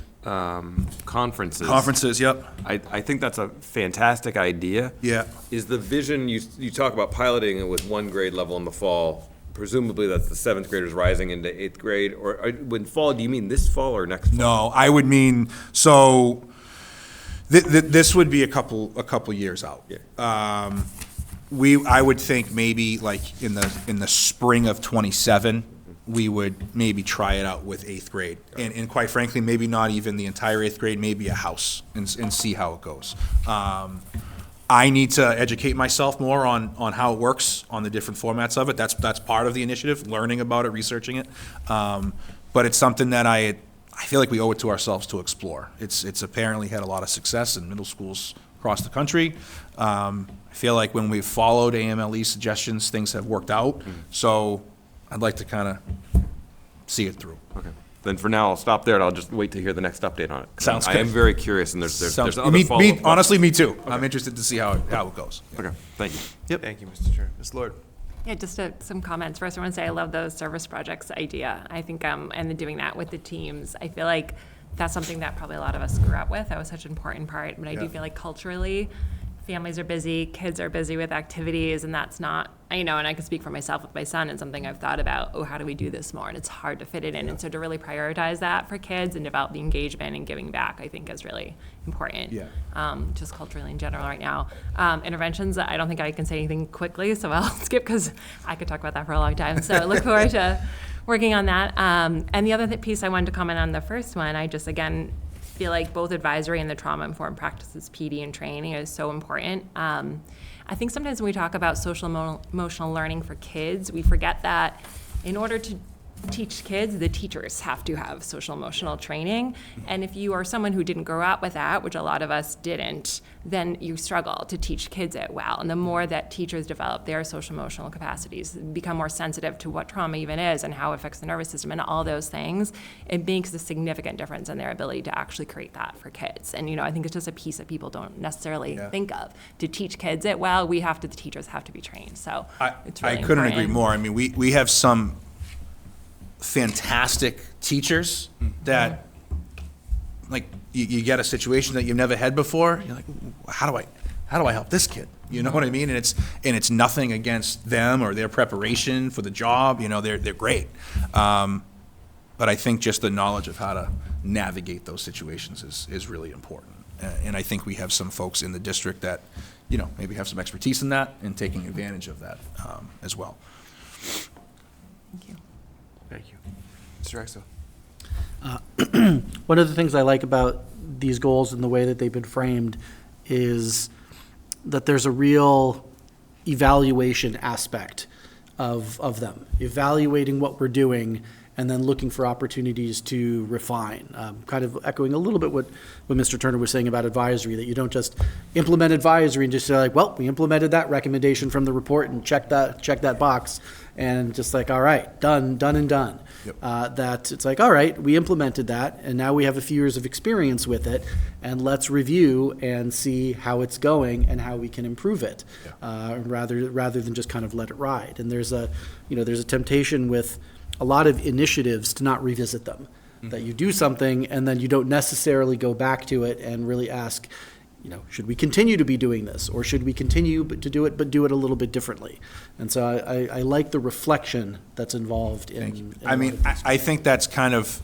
conferences. Conferences, yep. I think that's a fantastic idea. Yeah. Is the vision, you talk about piloting it with 1 grade level in the fall, presumably that's the 7th graders rising into 8th grade, or when fall, do you mean this fall or next fall? No, I would mean, so this would be a couple years out. Yeah. I would think maybe like in the spring of 27, we would maybe try it out with 8th grade. And quite frankly, maybe not even the entire 8th grade, maybe a house and see how it goes. I need to educate myself more on how it works, on the different formats of it. That's part of the initiative, learning about it, researching it. But it's something that I feel like we owe it to ourselves to explore. It's apparently had a lot of success in middle schools across the country. I feel like when we've followed AMLE suggestions, things have worked out. So I'd like to kind of see it through. Okay. Then for now, I'll stop there, and I'll just wait to hear the next update on it. Sounds I good. am very curious, and there's other follow-up me, questions. honestly, me too. Okay. I'm interested to see how it goes. Okay, thank you. Yep. Thank you, Mr. Chair. Ms. Lord. Yeah, just some comments. First, I want to say I love those service projects idea. I think, and then doing that with the teams. I feel like that's something that probably a lot of us grew up with. That was such an important part. But I do feel like culturally, families are busy, kids are busy with activities, and that's not, and I can speak for myself with my son, and something I've thought about, how do we do this more? And it's hard to fit it in. And so to really prioritize that for kids and develop the engagement and giving back, I think is really important. Yeah. Just culturally in general right now. Interventions, I don't think I can say anything quickly, so I'll skip because I could talk about that for a long time. So I look forward to working on that. And the other piece I wanted to comment on the first one, I just, again, feel like both advisory and the trauma-informed practices, PD and training, is so important. I think sometimes when we talk about social emotional learning for kids, we forget that in order to teach kids, the teachers have to have social emotional training. And if you are someone who didn't grow up with that, which a lot of us didn't, then you struggle to teach kids it well. And the more that teachers develop their social emotional capacities, become more sensitive to what trauma even is and how it affects the nervous system and all those things, it makes a significant difference in their ability to actually create that for kids. And I think it's just a piece that people don't necessarily think of. To teach kids it well, the teachers have to be trained. So it's really I couldn't important. agree more. I mean, we have some fantastic teachers that, like, you get a situation that you've never had before. You're like, how do I help this kid? You know what I mean? And it's nothing against them or their preparation for the job. They're great. But I think just the knowledge of how to navigate those situations is really important. And I think we have some folks in the district that, maybe have some expertise in that and taking advantage of that as well. Thank you. Thank you. Mr. Exo. One of the things I like about these goals and the way that they've been framed is that there's a real evaluation aspect of them, evaluating what we're doing and then looking for opportunities to refine. Kind of echoing a little bit what Mr. Turner was saying about advisory, that you don't just implement advisory and just say like, well, we implemented that recommendation from the report and check that box, and just like, all right, done and done. Yep. That it's like, all right, we implemented that, and now we have a few years of experience with it, and let's review and see how it's going and how we can improve it, rather than just kind of let it ride. And there's a temptation with a lot of initiatives to not revisit them, that you do something and then you don't necessarily go back to it and really ask, should we continue to be doing this, or should we continue to do it but do it a little bit differently? And so I like the reflection that's involved in I mean, I think that's kind of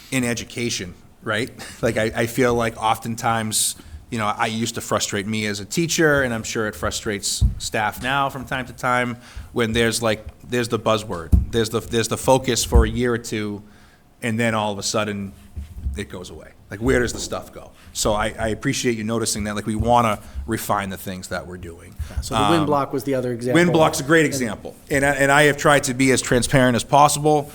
in education, right? Like, I feel like oftentimes, I used to frustrate me as a teacher, and I'm sure it frustrates staff now from time to time, when there's the buzzword, there's the focus for a year or two, and then all of a sudden it goes away. Like, where does the stuff go? So I appreciate you noticing that. Like, we want to refine the things that we're doing. So the wind block was the other example. Wind block's a great example, and I have tried to be as transparent as possible.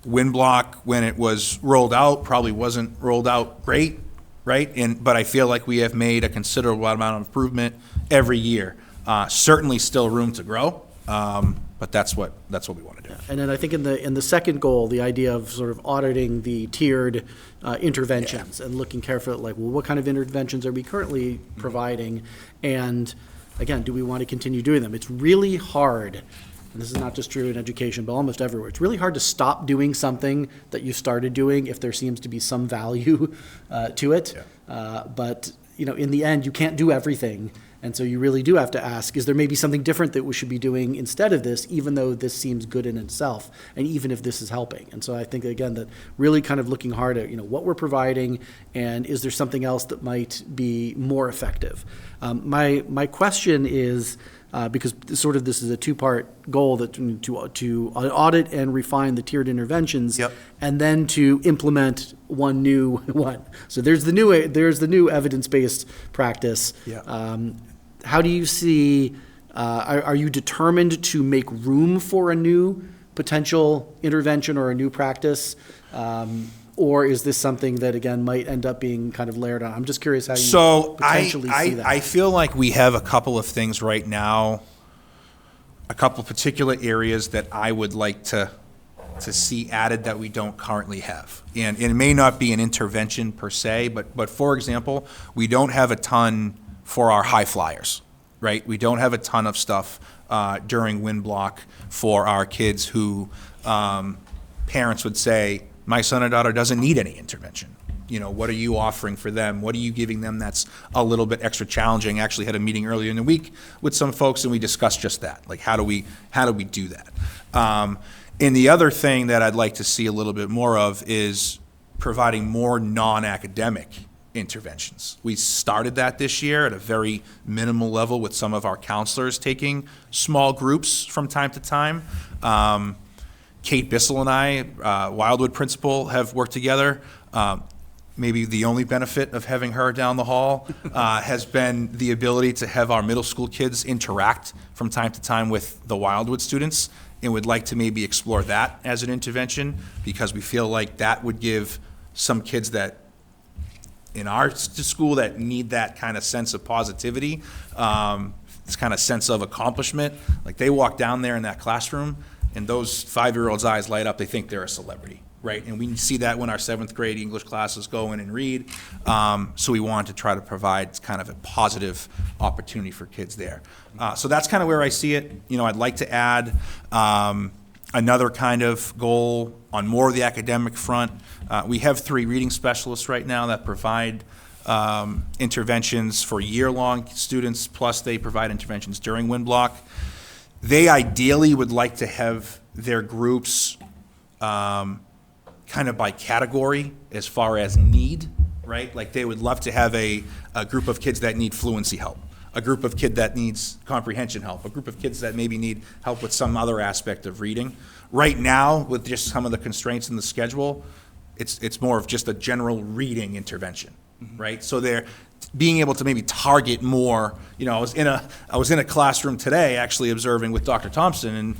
Wind block, when it was rolled out, probably wasn't rolled out great, right? But I feel like we have made a considerable amount of improvement every year. Certainly still room to grow, but that's what we want to do. And then I think in the second goal, the idea of sort of auditing the tiered interventions and looking carefully at, like, well, what kind of interventions are we currently providing? And again, do we want to continue doing them? It's really hard, and this is not just true in education, but almost everywhere. It's really hard to stop doing something that you started doing if there seems to be some value to it. But in the end, you can't do everything. And so you really do have to ask, is there maybe something different that we should be doing instead of this, even though this seems good in itself, and even if this is helping? And so I think, again, that really kind of looking hard at, what we're providing, and is there something else that might be more effective? My question is, because sort of this is a two-part goal, that to audit and refine the tiered interventions, and then to implement one new one. So there's the new evidence-based practice. How do you see? Are you determined to make room for a new potential intervention or a new practice? Or is this something that, again, might end up being kind of layered on? I'm just curious how you potentially see that. I feel like we have a couple of things right now, a couple particular areas that I would like to see added that we don't currently have. And it may not be an intervention per se, but for example, we don't have a ton for our high flyers, right? We don't have a ton of stuff during wind block for our kids who parents would say, my son or daughter doesn't need any intervention. What are you offering for them? What are you giving them that's a little bit extra challenging? I actually had a meeting earlier in the week with some folks, and we discussed just that. Like, how do we do that? And the other thing that I'd like to see a little bit more of is providing more non-academic interventions. We started that this year at a very minimal level with some of our counselors taking small groups from time to time. Kate Bissell and I, Wildwood principal, have worked together. Maybe the only benefit of having her down the hall has been the ability to have our middle school kids interact from time to time with the Wildwood students, and would like to maybe explore that as an intervention, because we feel like that would give some kids that in our school that need that kind of sense of positivity, this kind of sense of accomplishment. Like, they walk down there in that classroom and those 5-year-olds' eyes light up. They think they're a celebrity, right? And we see that when our 7th grade English classes go in and read. So we wanted to try to provide kind of a positive opportunity for kids there. So that's kind of where I see it. I'd like to add another kind of goal on more of the academic front. We have 3 reading specialists right now that provide interventions for year-long students, plus they provide interventions during wind block. They ideally would like to have their groups kind of by category as far as need, right? Like, they would love to have a group of kids that need fluency help, a group of kids that needs comprehension help, a group of kids that maybe need help with some other aspect of reading. Right now, with just some of the constraints in the schedule, it's more of just a general reading intervention, right? So they're being able to maybe target more. I was in a classroom today actually observing with Dr. Thompson, and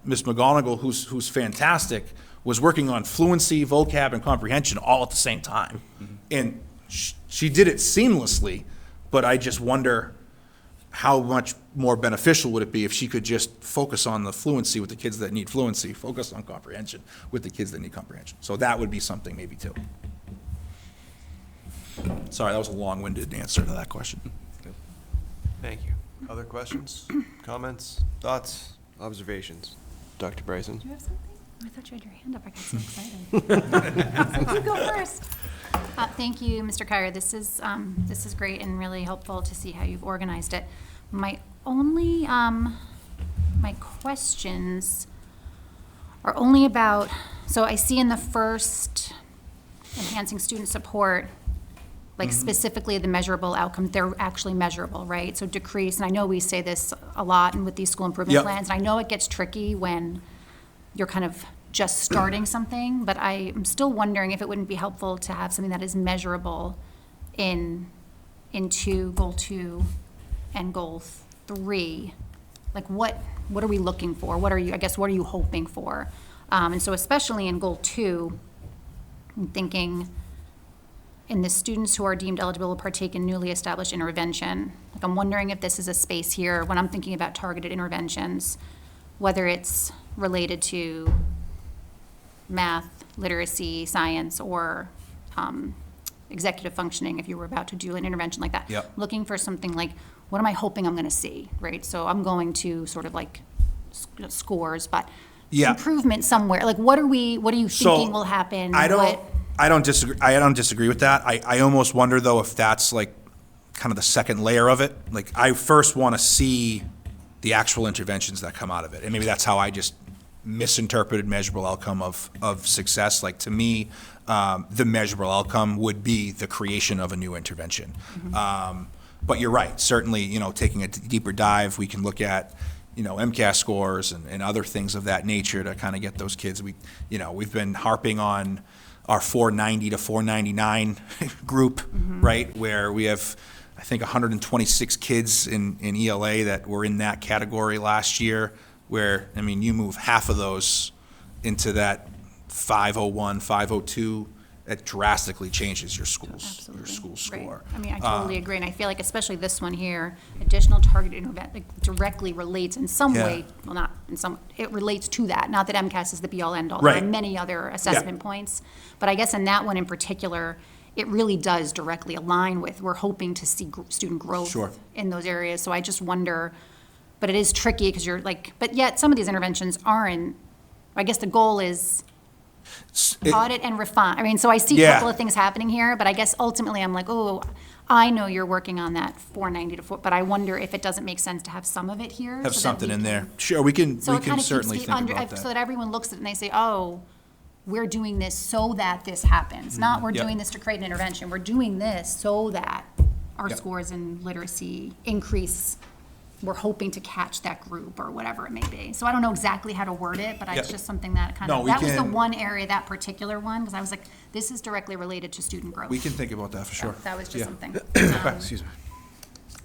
Ms. McGonigal, who's fantastic, was working on fluency, vocab, and comprehension all at the same time. And she did it seamlessly, but I just wonder how much more beneficial would it be if she could just focus on the fluency with the kids that need fluency, focus on comprehension with the kids that need comprehension. So that would be something maybe too. Sorry, that was a long-winded answer to that question. Thank you. Other questions, comments, thoughts, observations? Dr. Bryson? Do you have something? I thought you had your hand up. I got so excited. You go first. Thank you, Mr. Kyer. This is great and really helpful to see how you've organized it. My only my questions are only about, so I see in the first enhancing student support, like specifically the measurable outcome, they're actually measurable, right? So decrease, and I know we say this a lot and with these school improvement plans, and I know it gets tricky when you're kind of just starting something, but I'm still wondering if it wouldn't be helpful to have something that is measurable in goal 2 and goal 3. Like, what are we looking for? What are you hoping for? And so especially in goal 2, I'm thinking in the students who are deemed eligible to partake in newly established intervention. Like, I'm wondering if this is a space here when I'm thinking about targeted interventions, whether it's related to math, literacy, science, or executive functioning, if you were about to do an intervention like that. Yep. Looking for something like, what am I hoping I'm going to see, right? So I'm going to sort of like scores, but improvement somewhere. Like, what are you thinking will happen? I don't disagree with that. I almost wonder, though, if that's like kind of the second layer of it. Like, I first want to see the actual interventions that come out of it. And maybe that's how I just misinterpreted measurable outcome of success. Like, to me, the measurable outcome would be the creation of a new intervention. But you're right. Certainly, taking a deeper dive, we can look at, MCAS scores and other things of that nature to kind of get those kids. We've been harping on our 490 to 499 group, right, where we have, I think, 126 kids in ELA that were in that category last year, where, you move half of those into that 501, 502, that drastically changes your school score. Right. I totally agree, and I feel like especially this one here, additional targeted intervention directly relates in some way, well, not in some, it relates to that. Not that MCAS is the be-all, end-all. Right. There are many other assessment points, but I guess in that one in particular, it really does directly align with, we're hoping to see student growth in those areas. So I just wonder, but it is tricky because you're like, but yet some of these interventions aren't, I guess the goal is audit and refine. I mean, so I see a Yeah. couple of things happening here, but I guess ultimately I'm like, oh, I know you're working on that 490 to 4, but I wonder if it doesn't make sense to have some of it here. Have so that something we in can- there. Sure, we can So it kind of certainly keeps think about so that. that everyone looks at it and they say, oh, we're doing this so that this happens. Not we're Yep. doing this to create an intervention. We're doing this so that our Yep. scores in literacy increase. We're hoping to catch that group or whatever it may be. So I don't know exactly how to word it, but Yep. it's just something that kind No, of, we that was the can- one area, that particular one, because I was like, this is directly related to student growth. We can think about that for sure. That was just Yeah. something. Excuse me.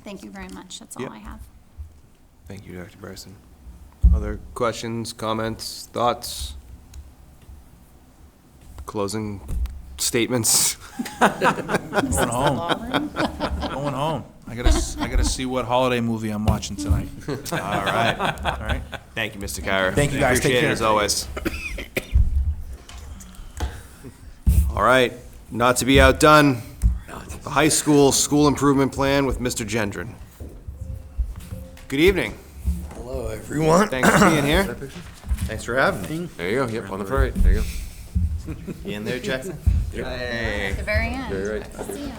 Thank you very much. That's all Yep. I have. Thank you, Dr. Bryson. Other questions, comments, thoughts? Closing statements? Going home. Going home. I gotta see what holiday movie I'm watching tonight. All right. All right? Thank you, Mr. Kyra. Thank you, guys. Take Appreciate care. it as always. All right, not to be outdone, the high school school improvement plan with Mr. Gendron. Good evening. Hello, everyone. Thanks for being here. Thanks for having me. There you go, yep, on the right, there you go. You in there, Jackson? Hey. At the very end. Very right. See ya.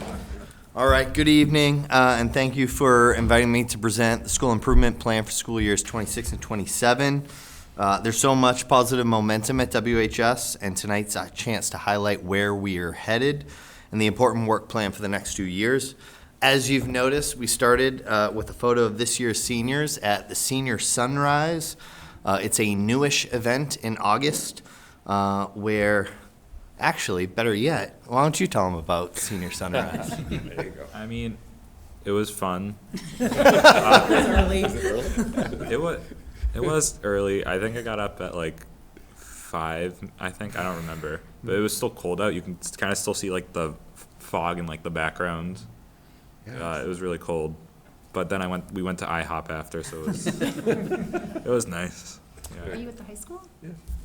All right, good evening, and thank you for inviting me to present the school improvement plan for school years 26 and 27. There's so much positive momentum at WHS, and tonight's a chance to highlight where we are headed and the important work plan for the next 2 years. As you've noticed, we started with a photo of this year's seniors at the Senior Sunrise. It's a newish event in August where, actually, better yet, why don't you tell them about Senior Sunrise? There you go. I mean, it was fun. It was early. I think I got up at like 5, I think. I don't remember. But it was still cold out. You can kind of still see like the fog in like the background. It was really cold. But then we went to IHOP after, so it was nice. Are Yeah. you at the high school?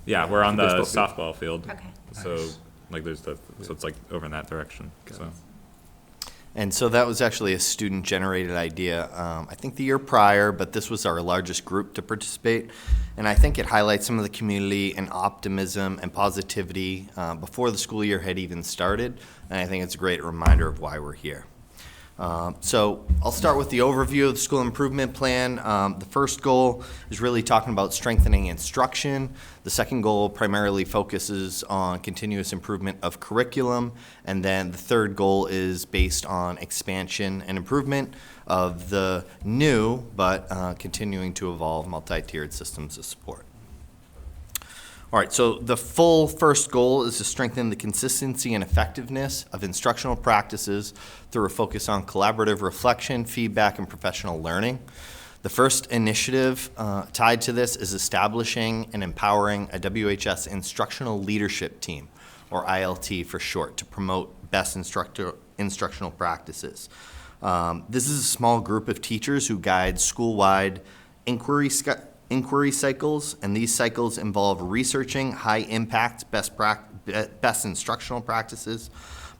Yeah, we're on the Baseball field. softball field. Okay. So like so it's like over in that direction. So And so that was actually a student-generated idea, I think the year prior, but this was our largest group to participate. And I think it highlights some of the community and optimism and positivity before the school year had even started. And I think it's a great reminder of why we're here. So I'll start with the overview of the school improvement plan. The first goal is really talking about strengthening instruction. The second goal primarily focuses on continuous improvement of curriculum. And then the third goal is based on expansion and improvement of the new but continuing to evolve multi-tiered systems of support. All right, so the full first goal is to strengthen the consistency and effectiveness of instructional practices through a focus on collaborative reflection, feedback, and professional learning. The first initiative tied to this is establishing and empowering a WHS instructional leadership team, or ILT for short, to promote best instructional practices. This is a small group of teachers who guide school-wide inquiry cycles, and these cycles involve researching high-impact best instructional practices,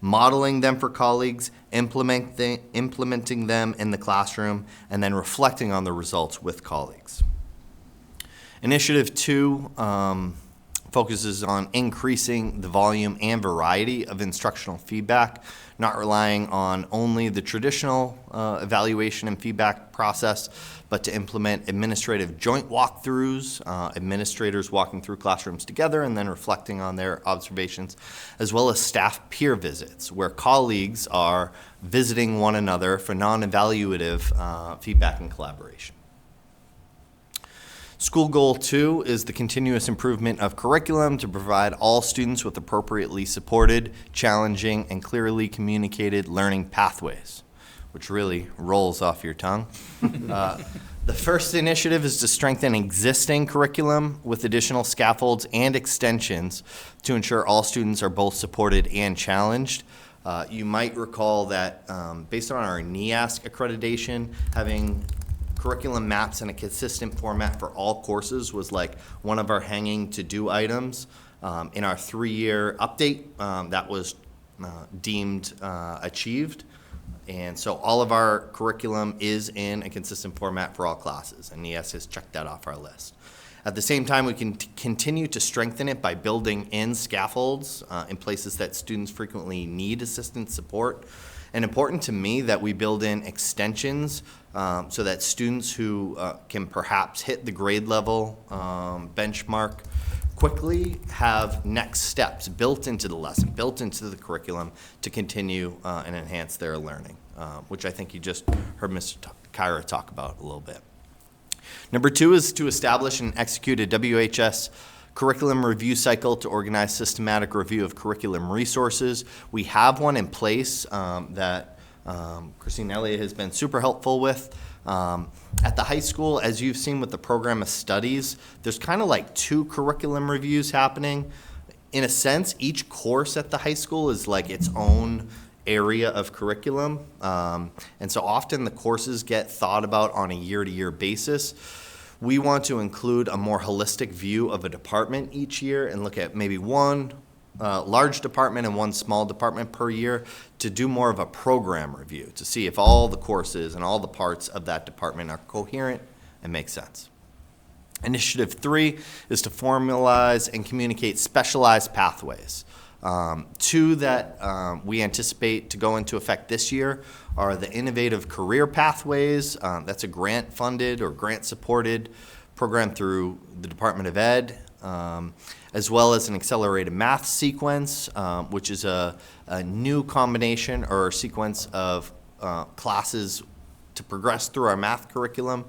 modeling them for colleagues, implementing them in the classroom, and then reflecting on the results with colleagues. Initiative 2 focuses on increasing the volume and variety of instructional feedback, not relying on only the traditional evaluation and feedback process, but to implement administrative joint walkthroughs, administrators walking through classrooms together and then reflecting on their observations, as well as staff peer visits, where colleagues are visiting one another for non-evaluative feedback and collaboration. School Goal 2 is the continuous improvement of curriculum to provide all students with appropriately supported, challenging, and clearly communicated learning pathways, which really rolls off your tongue. The first initiative is to strengthen existing curriculum with additional scaffolds and extensions to ensure all students are both supported and challenged. You might recall that based on our NEASC accreditation, having curriculum maps in a consistent format for all courses was like one of our hanging to-do items. In our 3-year update, that was deemed achieved. And so all of our curriculum is in a consistent format for all classes, and NEASC has checked that off our list. At the same time, we can continue to strengthen it by building in scaffolds in places that students frequently need assistance support. And important to me that we build in extensions so that students who can perhaps hit the grade level benchmark quickly have next steps built into the lesson, built into the curriculum to continue and enhance their learning, which I think you just heard Mr. Kyra talk about a little bit. Number 2 is to establish and execute a WHS curriculum review cycle to organize systematic review of curriculum resources. We have one in place that Christine Elliott has been super helpful with. At the high school, as you've seen with the program of studies, there's kind of like 2 curriculum reviews happening. In a sense, each course at the high school is like its own area of curriculum. And so often the courses get thought about on a year-to-year basis. We want to include a more holistic view of a department each year and look at maybe one large department and one small department per year to do more of a program review to see if all the courses and all the parts of that department are coherent and make sense. Initiative 3 is to formalize and communicate specialized pathways. 2 that we anticipate to go into effect this year are the Innovative Career Pathways. That's a grant-funded or grant-supported program through the Department of Ed, as well as an accelerated math sequence, which is a new combination or sequence of classes to progress through our math curriculum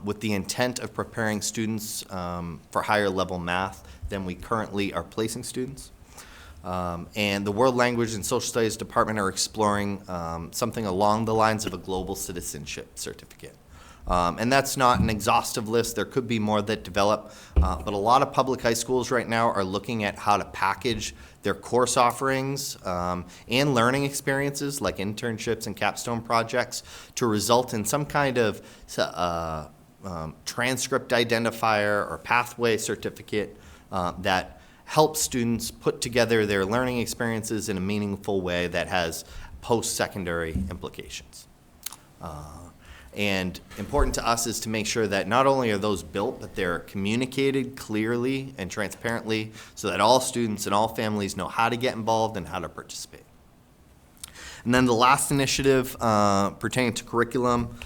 with the intent of preparing students for higher level math than we currently are placing students. And the World Language and Social Studies Department are exploring something along the lines of a global citizenship certificate. And that's not an exhaustive list. There could be more that develop, but a lot of public high schools right now are looking at how to package their course offerings and learning experiences like internships and capstone projects to result in some kind of transcript identifier or pathway certificate that help students put together their learning experiences in a meaningful way that has post-secondary implications. And important to us is to make sure that not only are those built, but they're communicated clearly and transparently so that all students and all families know how to get involved and how to participate. And then the last initiative pertaining to curriculum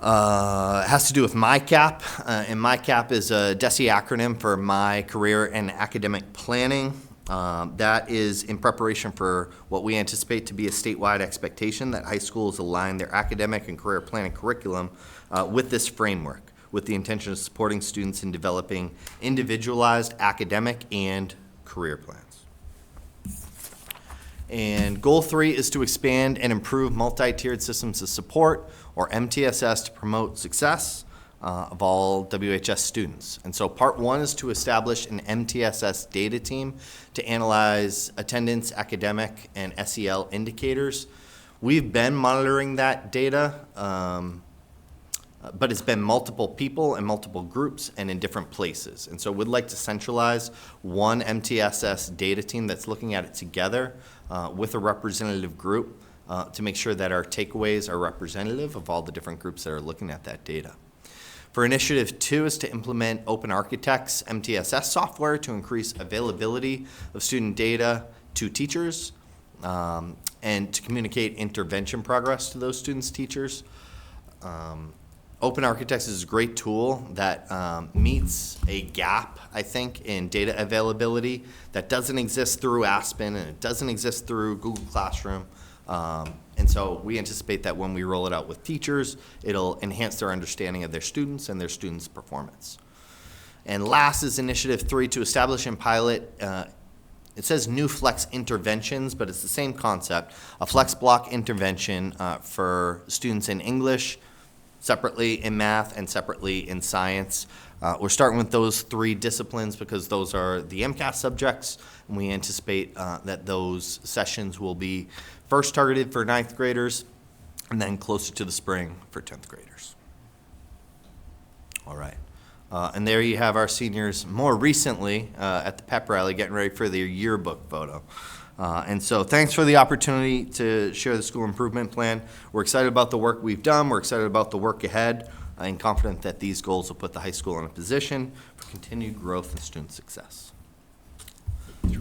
has to do with MyCap, and MyCap is a DESE acronym for My Career and Academic Planning. That is in preparation for what we anticipate to be a statewide expectation that high schools align their academic and career planning curriculum with this framework, with the intention of supporting students in developing individualized academic and career plans. And goal 3 is to expand and improve multi-tiered systems of support, or MTSS, to promote success of all WHS students. And so part 1 is to establish an MTSS data team to analyze attendance, academic, and SEL indicators. We've been monitoring that data, but it's been multiple people and multiple groups and in different places. And so we'd like to centralize one MTSS data team that's looking at it together with a representative group to make sure that our takeaways are representative of all the different groups that are looking at that data. For initiative 2 is to implement Open Architect's MTSS software to increase availability of student data to teachers and to communicate intervention progress to those students' teachers. Open Architects is a great tool that meets a gap, I think, in data availability that doesn't exist through Aspen and it doesn't exist through Google Classroom. And so we anticipate that when we roll it out with teachers, it'll enhance their understanding of their students and their students' performance. And last is initiative 3 to establish and pilot, it says new flex interventions, but it's the same concept, a flex block intervention for students in English, separately in math, and separately in science. We're starting with those 3 disciplines because those are the MCAS subjects, and we anticipate that those sessions will be first targeted for 9th graders and then closer to the spring for 10th graders. All right. And there you have our seniors more recently at the pep rally getting ready for their yearbook photo. And so thanks for the opportunity to share the school improvement plan. We're excited about the work we've done. We're excited about the work ahead. and confident that these goals will put the high school in a position for continued growth and student success.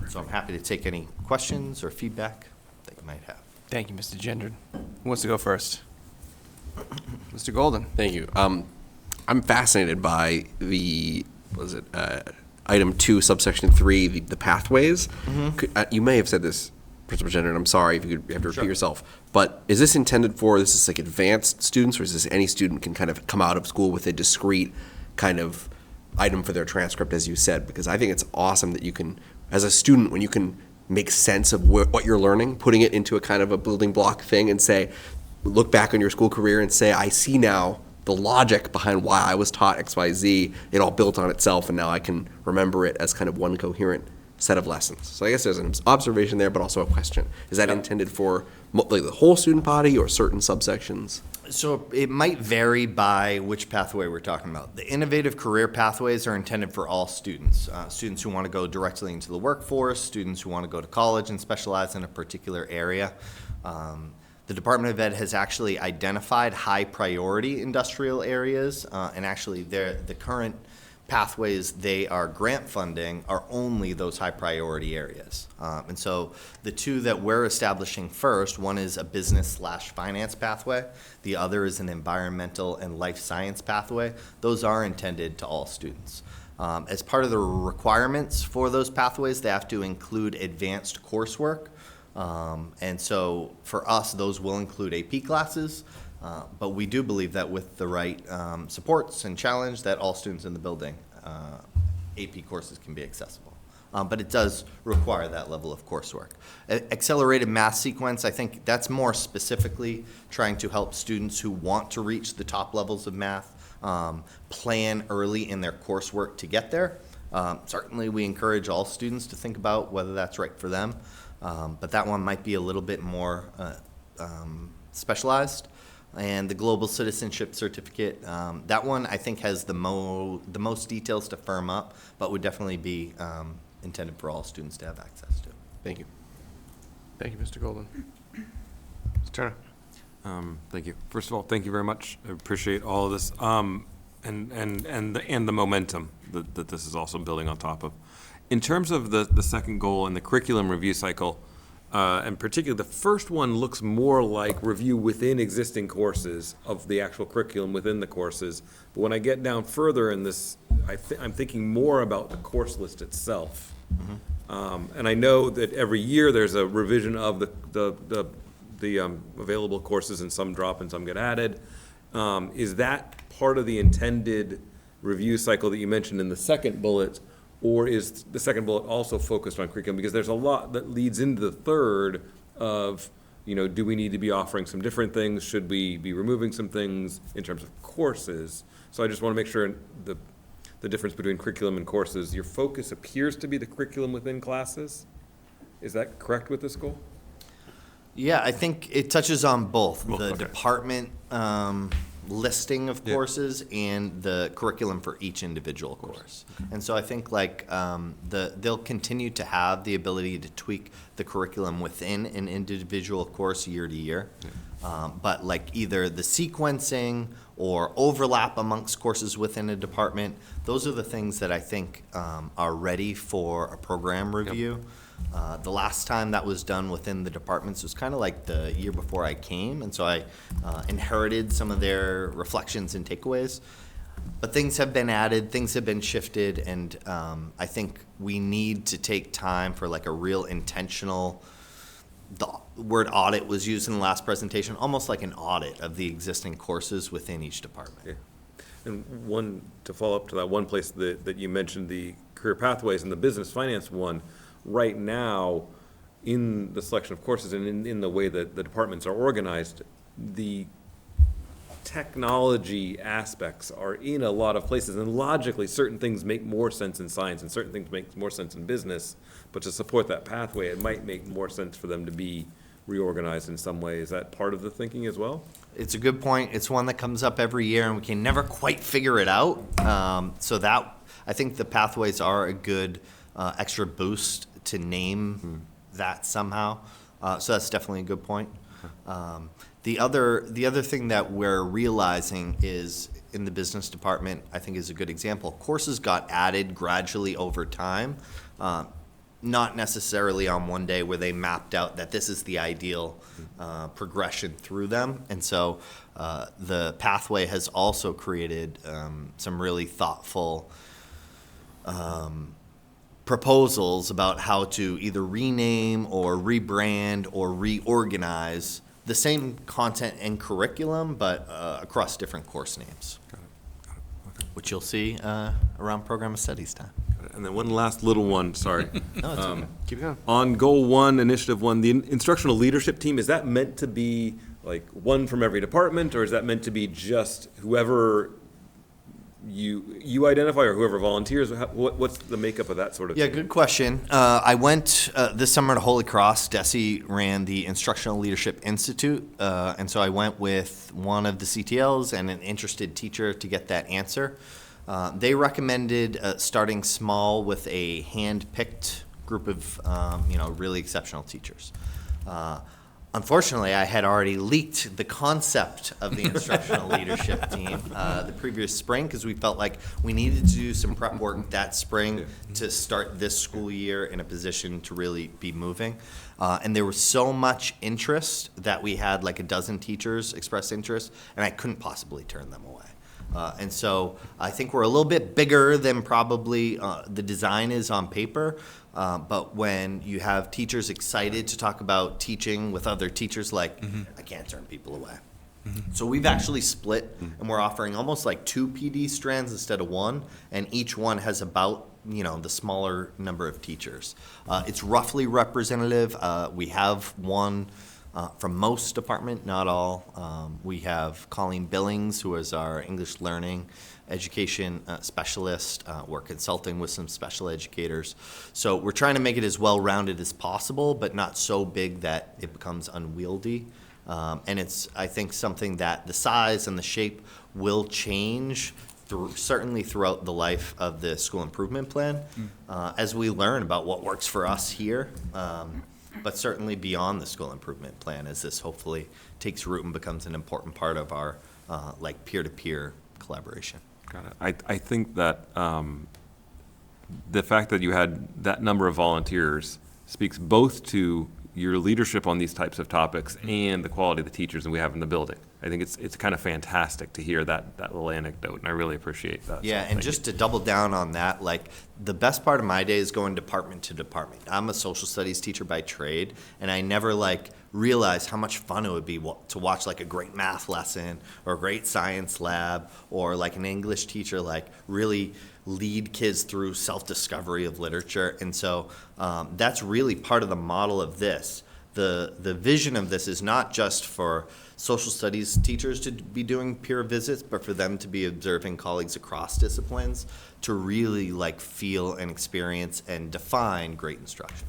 So I'm happy to take any questions or feedback that you might have. Thank you, Mr. Gendron. Who wants to go first? Mr. Golden. Thank you. I'm fascinated by item 2, subsection 3, the pathways. You may have said this, Principal Gendron, I'm sorry if you have to repeat yourself, but is this intended for, this is like advanced students, or is this any student can kind of come out of school with a discrete kind of item for their transcript, as you said? Because I think it's awesome that you can, as a student, when you can make sense of what you're learning, putting it into a kind of a building block thing and say, look back on your school career and say, I see now the logic behind why I was taught X, Y, Z. It all built on itself, and now I can remember it as kind of one coherent set of lessons. So I guess there's an observation there, but also a question. Is that intended for like the whole student body or certain subsections? So it might vary by which pathway we're talking about. The innovative career pathways are intended for all students. Students who want to go directly into the workforce, students who want to go to college and specialize in a particular area. The Department of Ed has actually identified high priority industrial areas, and actually the current pathways they are grant funding are only those high priority areas. And so the two that we're establishing first, one is a business/finance pathway, the other is an environmental and life science pathway. Those are intended to all students. As part of the requirements for those pathways, they have to include advanced coursework. And so for us, those will include AP classes, but we do believe that with the right supports and challenge that all students in the building, AP courses can be accessible. But it does require that level of coursework. Accelerated math sequence, I think that's more specifically trying to help students who want to reach the top levels of math plan early in their coursework to get there. Certainly we encourage all students to think about whether that's right for them. But that one might be a little bit more specialized. And the Global Citizenship Certificate, that one I think has the most details to firm up, but would definitely be intended for all students to have access to. Thank you. Thank you, Mr. Golden. Mr. Turner. Thank you. First of all, thank you very much. I appreciate all of this, and the momentum that this is also building on top of. In terms of the second goal and the curriculum review cycle, and particularly the first one looks more like review within existing courses of the actual curriculum within the courses. But when I get down further in this, I'm thinking more about the course list itself. And I know that every year there's a revision of the available courses, and some drop and some get added. Is that part of the intended review cycle that you mentioned in the second bullet? Or is the second bullet also focused on curriculum? Because there's a lot that leads into the third of, do we need to be offering some different things? Should we be removing some things in terms of courses? So I just want to make sure the difference between curriculum and courses, your focus appears to be the curriculum within classes. Is that correct with this goal? Yeah, I think it touches on both. The Okay. department listing of courses and the curriculum for each individual course. And so I think they'll continue to have the ability to tweak the curriculum within an individual course year to year. But either the sequencing or overlap amongst courses within a department, those are the things that I think are ready for a program review. The last time that was done within the departments was kind of like the year before I came, and so I inherited some of their reflections and takeaways. But things have been added, things have been shifted, and I think we need to take time for a real intentional, the word audit was used in the last presentation, almost like an audit of the existing courses within each department. Yeah. And to follow up to that one place that you mentioned, the career pathways and the business finance one, right now, in the selection of courses and in the way that the departments are organized, the technology aspects are in a lot of places, and logically, certain things make more sense in science and certain things make more sense in business, but to support that pathway, it might make more sense for them to be reorganized in some way. Is that part of the thinking as well? It's a good point. It's one that comes up every year, and we can never quite figure it out. So that, I think the pathways are a good extra boost to name that somehow. So that's definitely a good point. The other thing that we're realizing is in the business department, I think is a good example. Courses got added gradually over time, not necessarily on one day where they mapped out that this is the ideal progression through them. And so the pathway has also created some really thoughtful proposals about how to either rename or rebrand or reorganize the same content and curriculum, but across different course names. Which you'll see around program of studies time. And then one last little one, sorry. No, it's okay. Keep going. On Goal 1, Initiative 1, the instructional leadership team, is that meant to be like one from every department, or is that meant to be just whoever you identify or whoever volunteers? What's the makeup of that sort of Yeah, thing? good question. I went this summer to Holy Cross. Desi ran the Instructional Leadership Institute, and so I went with one of the CTLs and an interested teacher to get that answer. They recommended starting small with a hand-picked group of really exceptional teachers. Unfortunately, I had already leaked the concept of the instructional leadership team the previous spring because we felt like we needed to do some prep work that spring to start this school year in a position to really be moving. And there was so much interest that we had like a dozen teachers express interest, and I couldn't possibly turn them away. And so I think we're a little bit bigger than probably the design is on paper. But when you have teachers excited to talk about teaching with other teachers, like, I can't turn people away. So we've actually split, and we're offering almost like 2 PD strands instead of 1, and each one has about, the smaller number of teachers. It's roughly representative. We have one from most department, not all. We have Colleen Billings, who is our English learning education specialist. We're consulting with some special educators. So we're trying to make it as well-rounded as possible, but not so big that it becomes unwieldy. And it's, I think, something that the size and the shape will change certainly throughout the life of the school improvement plan as we learn about what works for us here. But certainly beyond the school improvement plan, as this hopefully takes root and becomes an important part of our peer-to-peer collaboration. Got it. I think that the fact that you had that number of volunteers speaks both to your leadership on these types of topics and the quality of the teachers that we have in the building. I think it's kind of fantastic to hear that little anecdote, and I really appreciate that. Yeah, So and thank just you. to double down on that, like, the best part of my day is going department to department. I'm a social studies teacher by trade, and I never, realized how much fun it would be to watch, a great math lesson or a great science lab or, an English teacher, really lead kids through self-discovery of literature. And so that's really part of the model of this. The vision of this is not just for social studies teachers to be doing peer visits, but for them to be observing colleagues across disciplines to really feel and experience and define great instruction.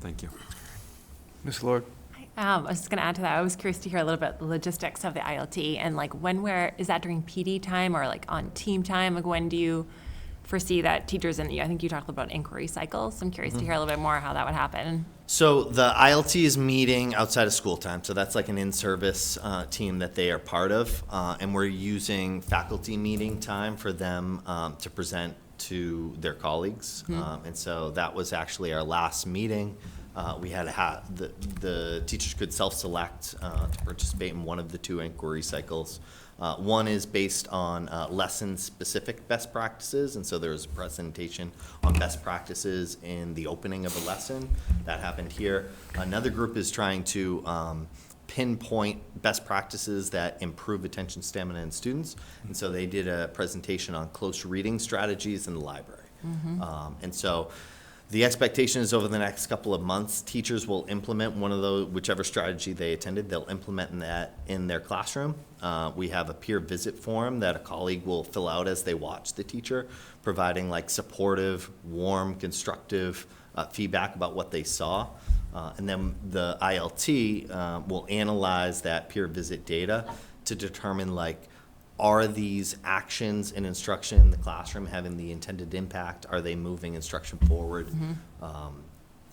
Thank you. Ms. Lord? I was just going to add to that. I was curious to hear a little bit the logistics of the ILT and where is that during PD time or on team time? When do you foresee that teachers, and I think you talked about inquiry cycles. So I'm curious to hear a little bit more how that would happen. So the ILT is meeting outside of school time. So that's an in-service team that they are part of. And we're using faculty meeting time for them to present to their colleagues. And so that was actually our last meeting. We had the teachers could self-select to participate in one of the 2 inquiry cycles. One is based on lesson-specific best practices, and so there was a presentation on best practices in the opening of a lesson. That happened here. Another group is trying to pinpoint best practices that improve attention stamina in students, and so they did a presentation on close reading strategies in the library. And so the expectation is over the next couple of months, teachers will implement one of those, whichever strategy they attended, they'll implement that in their classroom. We have a peer visit form that a colleague will fill out as they watch the teacher, providing supportive, warm, constructive feedback about what they saw. And then the ILT will analyze that peer visit data to determine are these actions and instruction in the classroom having the intended impact? Are they moving instruction forward?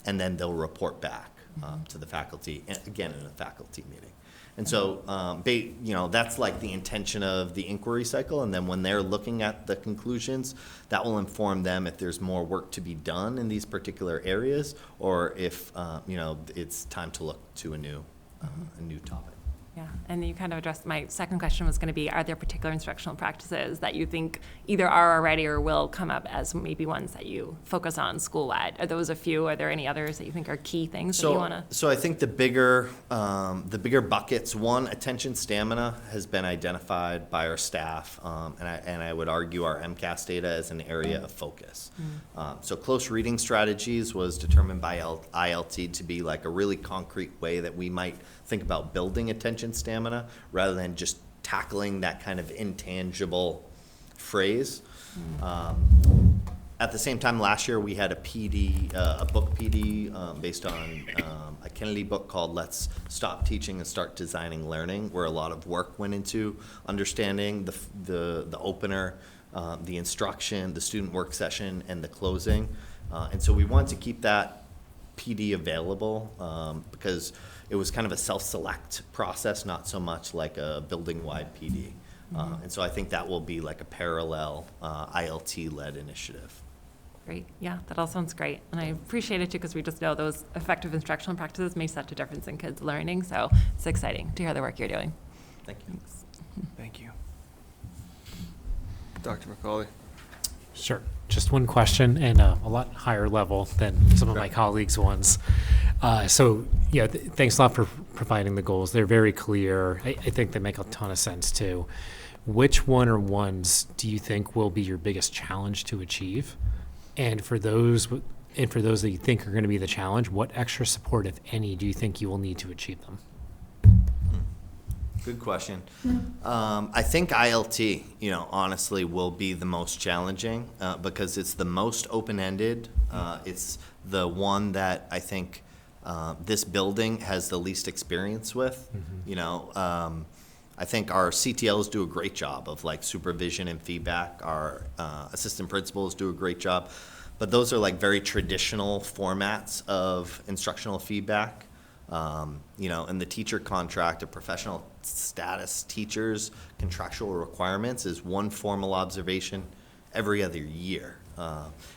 And then they'll report back. to the faculty, and again, in a faculty meeting. And so, that's like the intention of the inquiry cycle, and then when they're looking at the conclusions, that will inform them if there's more work to be done in these particular areas, or if, it's time to look to a new topic. Yeah, and you kind of addressed, my second question was going to be, are there particular instructional practices that you think either are already or will come up as maybe ones that you focus on school-wide? Are those a few? Are there any others that you think are key things that you want to? So I think the bigger buckets, one, attention stamina has been identified by our staff, and I would argue our MCAS data as an area of focus. So close reading strategies was determined by ILT to be like a really concrete way that we might think about building attention stamina rather than just tackling that kind of intangible phrase. At the same time, last year we had a book PD based on a Kennedy book called Let's Stop Teaching and Start Designing Learning, where a lot of work went into understanding the opener, the instruction, the student work session, and the closing. And so we wanted to keep that PD available because it was kind of a self-select process, not so much like a building-wide PD. And so I think that will be like a parallel ILT-led initiative. Great, yeah, that all sounds great. And I appreciate it too, because we just know those effective instructional practices make such a difference in kids' learning. So it's exciting to hear the work you're doing. Thank you. Thanks. Thank you. Dr. McCauley? Sure. Just one question, and a lot higher level than some of my colleagues' ones. Thanks a lot for providing the goals. They're very clear. I think they make a ton of sense too. Which one or ones do you think will be your biggest challenge to achieve? And for those that you think are going to be the challenge, what extra support, if any, do you think you will need to achieve them? Good question. I think ILT, honestly, will be the most challenging because it's the most open-ended. It's the one that I think this building has the least experience with. I think our CTLs do a great job of like supervision and feedback. Our assistant principals do a great job, but those are like very traditional formats of instructional feedback. In the teacher contract, a professional status teacher's contractual requirements is one formal observation every other year.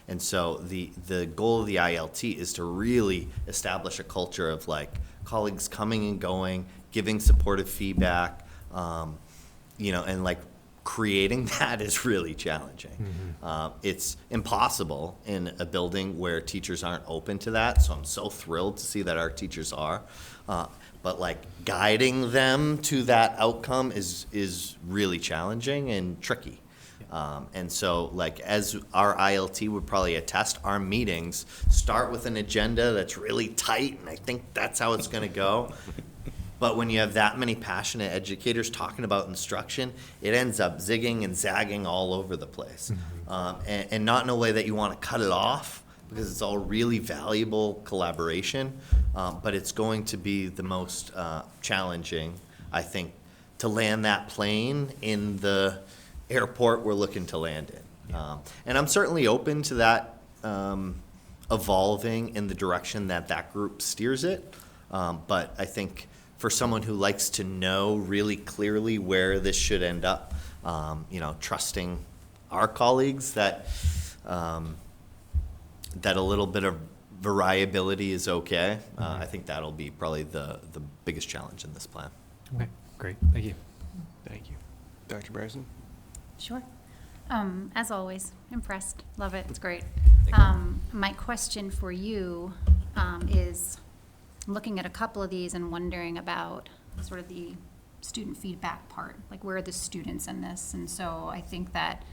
And so the goal of the ILT is to really establish a culture of like colleagues coming and going, giving supportive feedback, and like creating that is really challenging. It's impossible in a building where teachers aren't open to that, so I'm so thrilled to see that our teachers are. But like guiding them to that outcome is really challenging and tricky. And so like as our ILT would probably attest, our meetings start with an agenda that's really tight, and I think that's how it's gonna go. But when you have that many passionate educators talking about instruction, it ends up zigging and zagging all over the place. And not in a way that you want to cut it off, because it's all really valuable collaboration, but it's going to be the most challenging, I think, to land that plane in the airport we're looking to land in. And I'm certainly open to that evolving in the direction that group steers it, but I think for someone who likes to know really clearly where this should end up, trusting our colleagues that a little bit of variability is okay. I think that'll be probably the biggest challenge in this plan. Okay, great. Thank you. Thank you. Dr. Bryson? Sure. As always, impressed. Love it. It's great. My question for you is, looking at a couple of these and wondering about sort of the student feedback part, like where are the students in this? And so I think that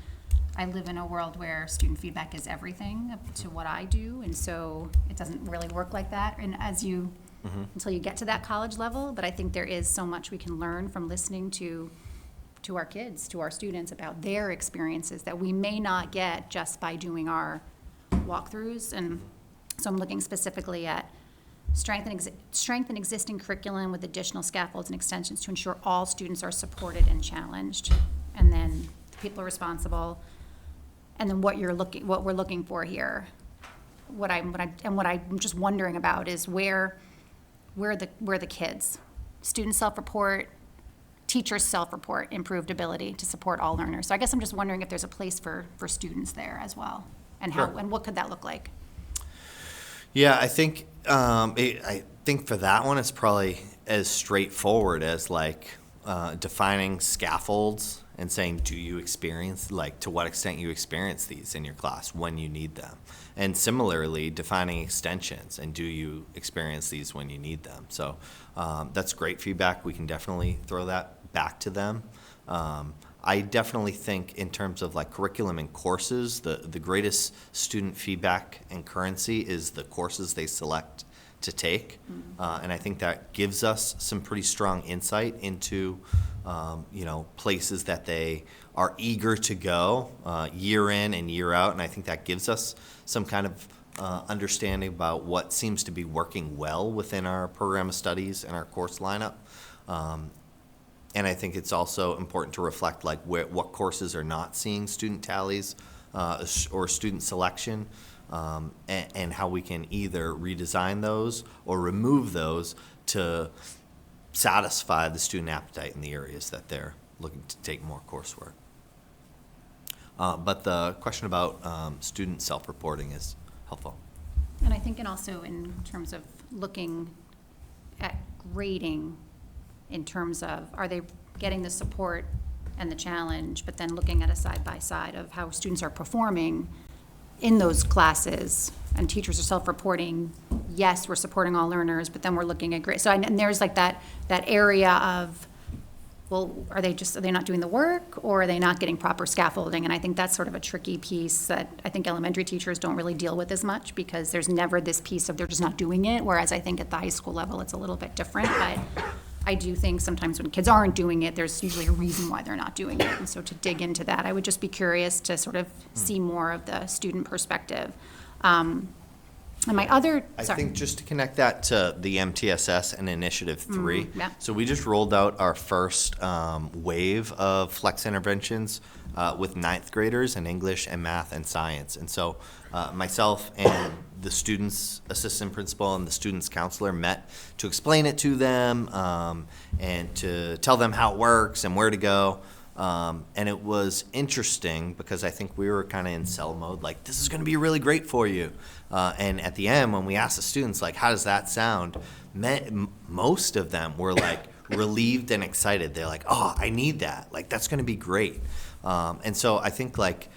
I live in a world where student feedback is everything to what I do, and so it doesn't really work like that. And until you get to that college level, but I think there is so much we can learn from listening to our kids, to our students, about their experiences that we may not get just by doing our walkthroughs. And so I'm looking specifically at strengthen existing curriculum with additional scaffolds and extensions to ensure all students are supported and challenged. And then the people are responsible. And then what we're looking for here. What I'm just wondering about is where where are the kids? Student self-report, teachers self-report, improved ability to support all learners. So I guess I'm just wondering if there's a place for students there as well, and how, Sure. and what could that look like? Yeah, I think I think for that one, it's probably as straightforward as like defining scaffolds and saying, do you experience, like, to what extent you experience these in your class when you need them? And similarly, defining extensions, and do you experience these when you need them? So that's great feedback. We can definitely throw that back to them. I definitely think in terms of like curriculum and courses, the greatest student feedback and currency is the courses they select to take. And I think that gives us some pretty strong insight into, places that they are eager to go year in and year out. And I think that gives us some kind of understanding about what seems to be working well within our program of studies and our course lineup. And I think it's also important to reflect like what courses are not seeing student tallies or student selection, and how we can either redesign those or remove those to satisfy the student appetite in the areas that they're looking to take more coursework. But the question about student self-reporting is helpful. And I think, and also in terms of looking at grading, in terms of, are they getting the support and the challenge, but then looking at a side-by-side of how students are performing in those classes, and teachers are self-reporting, yes, we're supporting all learners, but then we're looking at grade. So, and there's like that area of, well, are they not doing the work, or are they not getting proper scaffolding? And I think that's sort of a tricky piece that I think elementary teachers don't really deal with as much, because there's never this piece of they're just not doing it, whereas I think at the high school level it's a little bit different. But I do think sometimes when kids aren't doing it, there's usually a reason why they're not doing it. And so to dig into that, I would just be curious to sort of see more of the student perspective. And my other, I sorry. think just to connect that to the MTSS and Initiative 3. yeah. So we just rolled out our first wave of flex interventions with 9th graders in English and math and science. And so myself and the student's assistant principal and the student's counselor met to explain it to them and to tell them how it works and where to go. And it was interesting because I think we were kind of in sell mode, like, this is going to be really great for you. And at the end, when we asked the students, like, how does that sound? Most of them were like relieved and excited. They're like, oh, I need that. Like, that's going to be great. And so I think like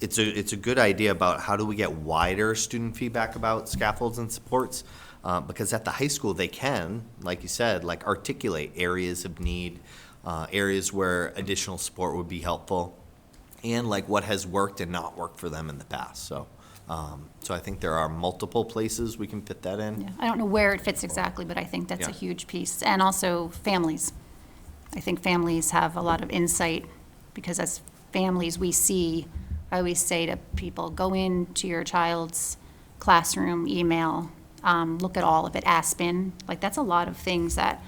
it's a good idea about how do we get wider student feedback about scaffolds and supports, because at the high school they can, like you said, like articulate areas of need, areas where additional support would be helpful, and like what has worked and not worked for them in the past. So I think there are multiple places we can fit that in. Yeah, I don't know where it fits exactly, but I think that's a Yeah. huge piece. And also families. I think families have a lot of insight, because as families we see, I always say to people, go into your child's classroom email, look at all of it, Aspen. Like, that's a lot of things that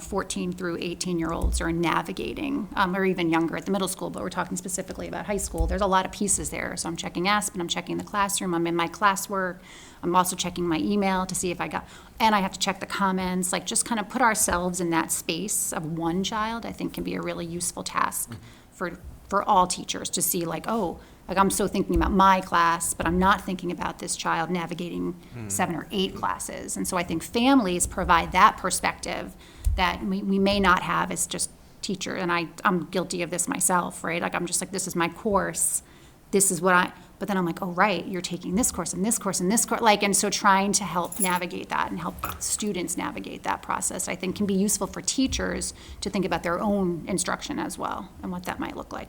14 through 18-year-olds are navigating, or even younger at the middle school, but we're talking specifically about high school. There's a lot of pieces there. So I'm checking Aspen, I'm checking the classroom, I'm in my classwork, I'm also checking my email to see if and I have to check the comments, like just kind of put ourselves in that space of one child, I think can be a really useful task for all teachers to see, like, oh, like I'm so thinking about my class, but I'm not thinking about this child navigating 7 or 8 classes. And so I think families provide that perspective that we may not have as just teacher, and I'm guilty of this myself, right? Like, I'm just like, this is my course, this is what but then I'm like, oh, right, you're taking this course and this course and this course, like, and so trying to help navigate that and help students navigate that process, I think can be useful for teachers to think about their own instruction as well and what that might look like.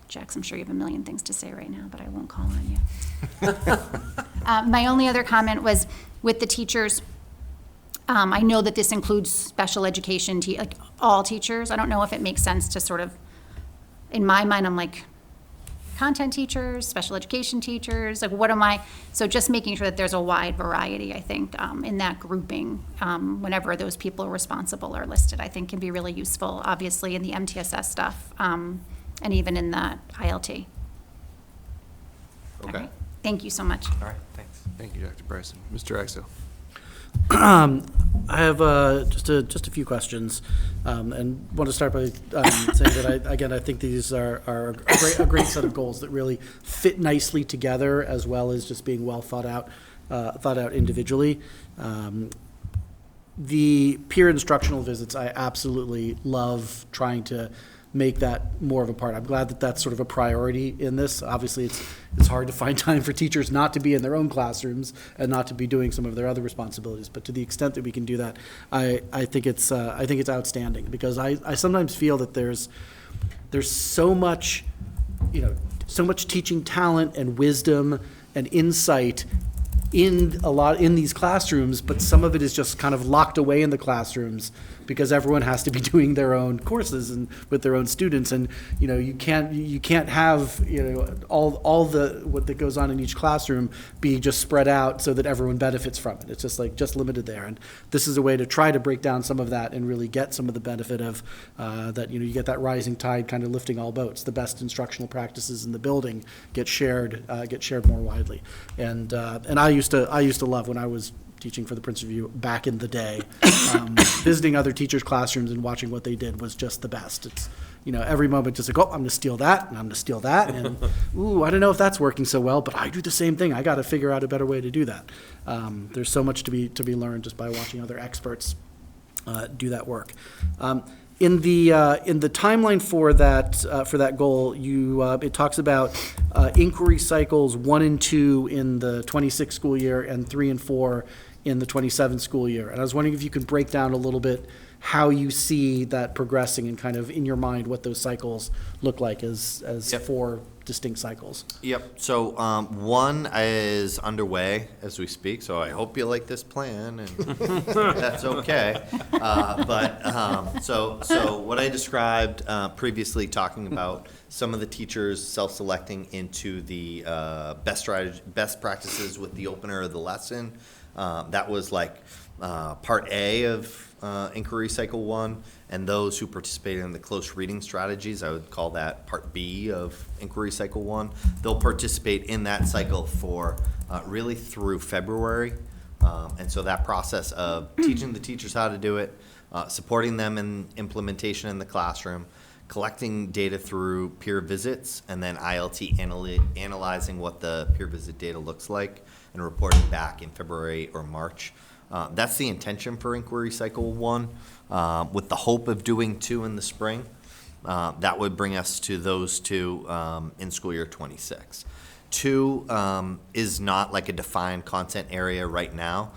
Jax, I'm sure you have a million things to say right now, but I won't call on you. My only other comment was with the teachers. I know that this includes special education, like all teachers. I don't know if it makes sense to sort of, in my mind, I'm like, content teachers, special education teachers, like what am I? So just making sure that there's a wide variety, I think, in that grouping, whenever those people are responsible are listed, I think can be really useful, obviously, in the MTSS stuff, and even in the ILT. Okay. Right. Thank you so much. All right, thanks. Thank you, Dr. Bryson. Mr. Axel. I have just a few questions, and want to start by saying that I think these are a great set of goals that really fit nicely together, as well as just being well thought out individually. The peer instructional visits, I absolutely love trying to make that more of a part. I'm glad that that's sort of a priority in this. Obviously, it's hard to find time for teachers not to be in their own classrooms and not to be doing some of their other responsibilities. But to the extent that we can do that, I think it's outstanding, because I sometimes feel that there's so much, so much teaching talent and wisdom and insight in these classrooms, but some of it is just kind of locked away in the classrooms because everyone has to be doing their own courses and with their own students, and you can't have all the what that goes on in each classroom be just spread out so that everyone benefits from it. It's just limited there, and this is a way to try to break down some of that and really get some of the benefit of that. You get that rising tide kind of lifting all boats. The best instructional practices in the building get shared more widely, and I used to love, when I was teaching for the Prince Review back in the day, visiting other teachers' classrooms and watching what they did was just the best. It's, every moment just like, oh, I'm going to steal that, and I'm going to steal that, and ooh, I don't know if that's working so well, but I do the same thing. I got to figure out a better way to do that. There's so much to be learned just by watching other experts do that work. In the timeline for that goal, it talks about inquiry cycles 1 and 2 in the 26 school year and 3 and 4 in the 27 school year. And I was wondering if you could break down a little bit how you see that progressing and kind of in your mind what those cycles look like as Yep. 4 distinct cycles. Yep. So 1 is underway as we speak. So I hope you like this plan, and that's okay. So what I described previously, talking about some of the teachers self-selecting into the best practices with the opener of the lesson. That was like part A of inquiry cycle 1, and those who participated in the close reading strategies, I would call that part B of inquiry cycle 1. They'll participate in that cycle for really through February, and so that process of teaching the teachers how to do it, supporting them in implementation in the classroom, collecting data through peer visits, and then ILT analyzing what the peer visit data looks like and reporting back in February or March. That's the intention for inquiry cycle 1, with the hope of doing 2 in the spring. That would bring us to those 2 in school year 26. 2 is not like a defined content area right now.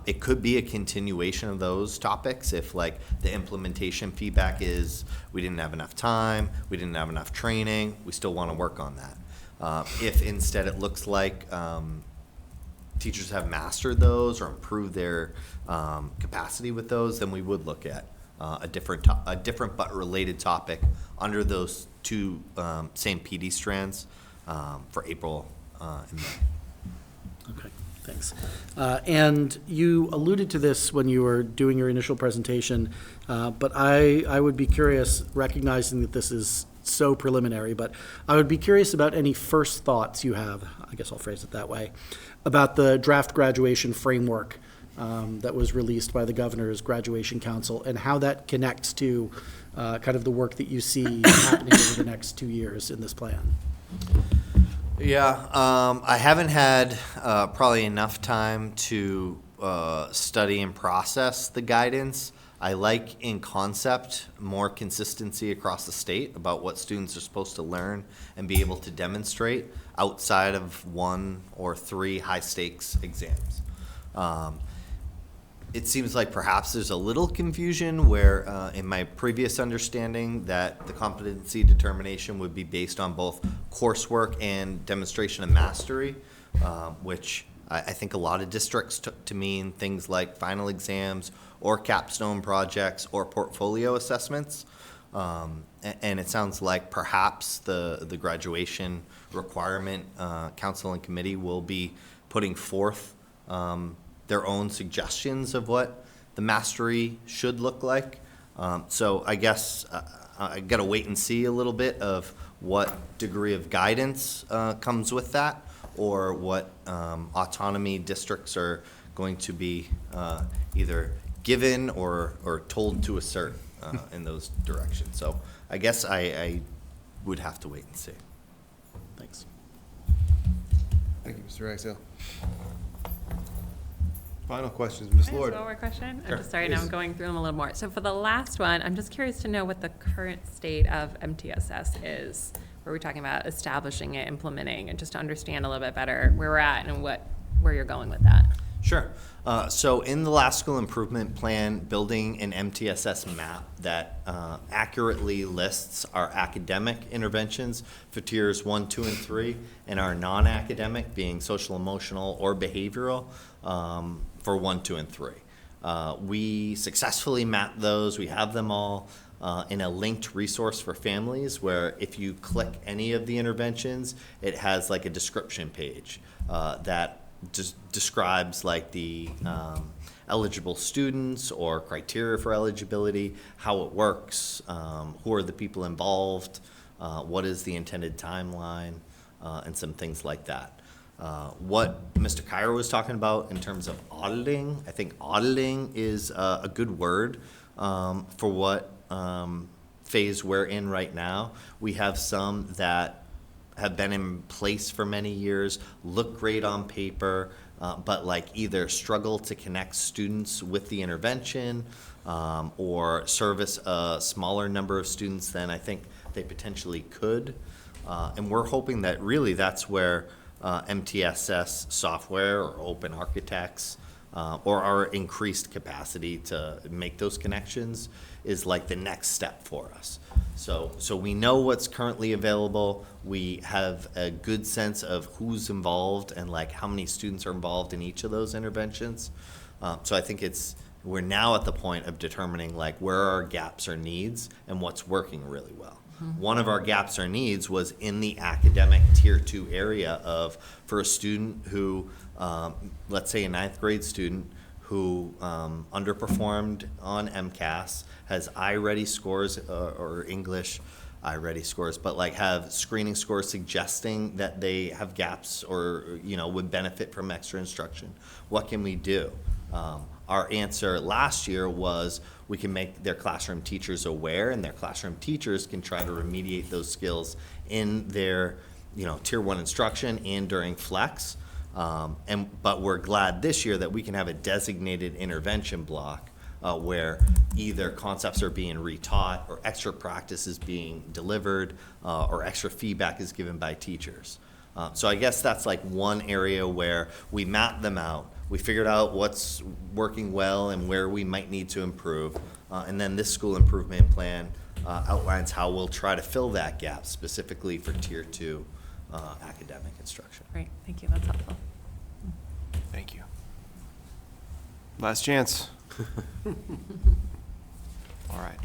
It could be a continuation of those topics if like the implementation feedback is we didn't have enough time, we didn't have enough training, we still want to work on that. If instead it looks like teachers have mastered those or improved their capacity with those, then we would look at a different but related topic under those 2 same PD strands for April and May. Okay, thanks. And you alluded to this when you were doing your initial presentation, but I would be curious, recognizing that this is so preliminary, but I would be curious about any first thoughts you have, I guess I'll phrase it that way, about the draft graduation framework that was released by the Governor's Graduation Council, and how that connects to kind of the work that you see happening over the next 2 years in this plan. Yeah, I haven't had probably enough time to study and process the guidance. I like, in concept, more consistency across the state about what students are supposed to learn and be able to demonstrate outside of 1 or 3 high-stakes exams. It seems like perhaps there's a little confusion where, in my previous understanding, that the competency determination would be based on both coursework and demonstration of mastery, which I think a lot of districts took to mean things like final exams or capstone projects or portfolio assessments. And it sounds like perhaps the graduation requirement council and committee will be putting forth their own suggestions of what the mastery should look like. So I guess I got to wait and see a little bit of what degree of guidance comes with that, or what autonomy districts are going to be either given or told to assert in those directions. So I guess I would have to wait and see. Thanks. Thank you, Mr. Ragsdale. Final questions, Ms. Can I ask Lord. one more question? Sure, I'm just sorry, now I'm please. going through them a little more. So for the last one, I'm just curious to know what the current state of MTSS is. Where we're talking about establishing it, implementing, and just to understand a little bit better where we're at and where you're going with that. Sure. So in the last school improvement plan, building an MTSS map that accurately lists our academic interventions for tiers 1, 2, and 3, and our non-academic, being social, emotional, or behavioral, for 1, 2, and 3. We successfully mapped those. We have them all in a linked resource for families, where if you click any of the interventions, it has like a description page that just describes like the eligible students or criteria for eligibility, how it works, who are the people involved, what is the intended timeline, and some things like that. What Mr. Kyer was talking about in terms of auditing, I think auditing is a good word for what phase we're in right now. We have some that have been in place for many years, look great on paper, but like either struggle to connect students with the intervention or service a smaller number of students than I think they potentially could. And we're hoping that really that's where MTSS software or open architects or our increased capacity to make those connections is like the next step for us. So we know what's currently available. We have a good sense of who's involved and like how many students are involved in each of those interventions. So I think we're now at the point of determining like where our gaps or needs and what's working really well. One of our gaps or needs was in the academic tier 2 area for a student who, let's say a 9th grade student who underperformed on MCAS, has I-ready scores or English I-ready scores, but like have screening scores suggesting that they have gaps or, would benefit from extra instruction. What can we do? Our answer last year was we can make their classroom teachers aware, and their classroom teachers can try to remediate those skills in their, tier 1 instruction and during flex. But we're glad this year that we can have a designated intervention block where either concepts are being retaught or extra practice is being delivered or extra feedback is given by teachers. So I guess that's like one area where we mapped them out. We figured out what's working well and where we might need to improve. And then this school improvement plan outlines how we'll try to fill that gap specifically for tier 2 academic instruction. Great, thank you, that's helpful. Thank you. Last chance. All right.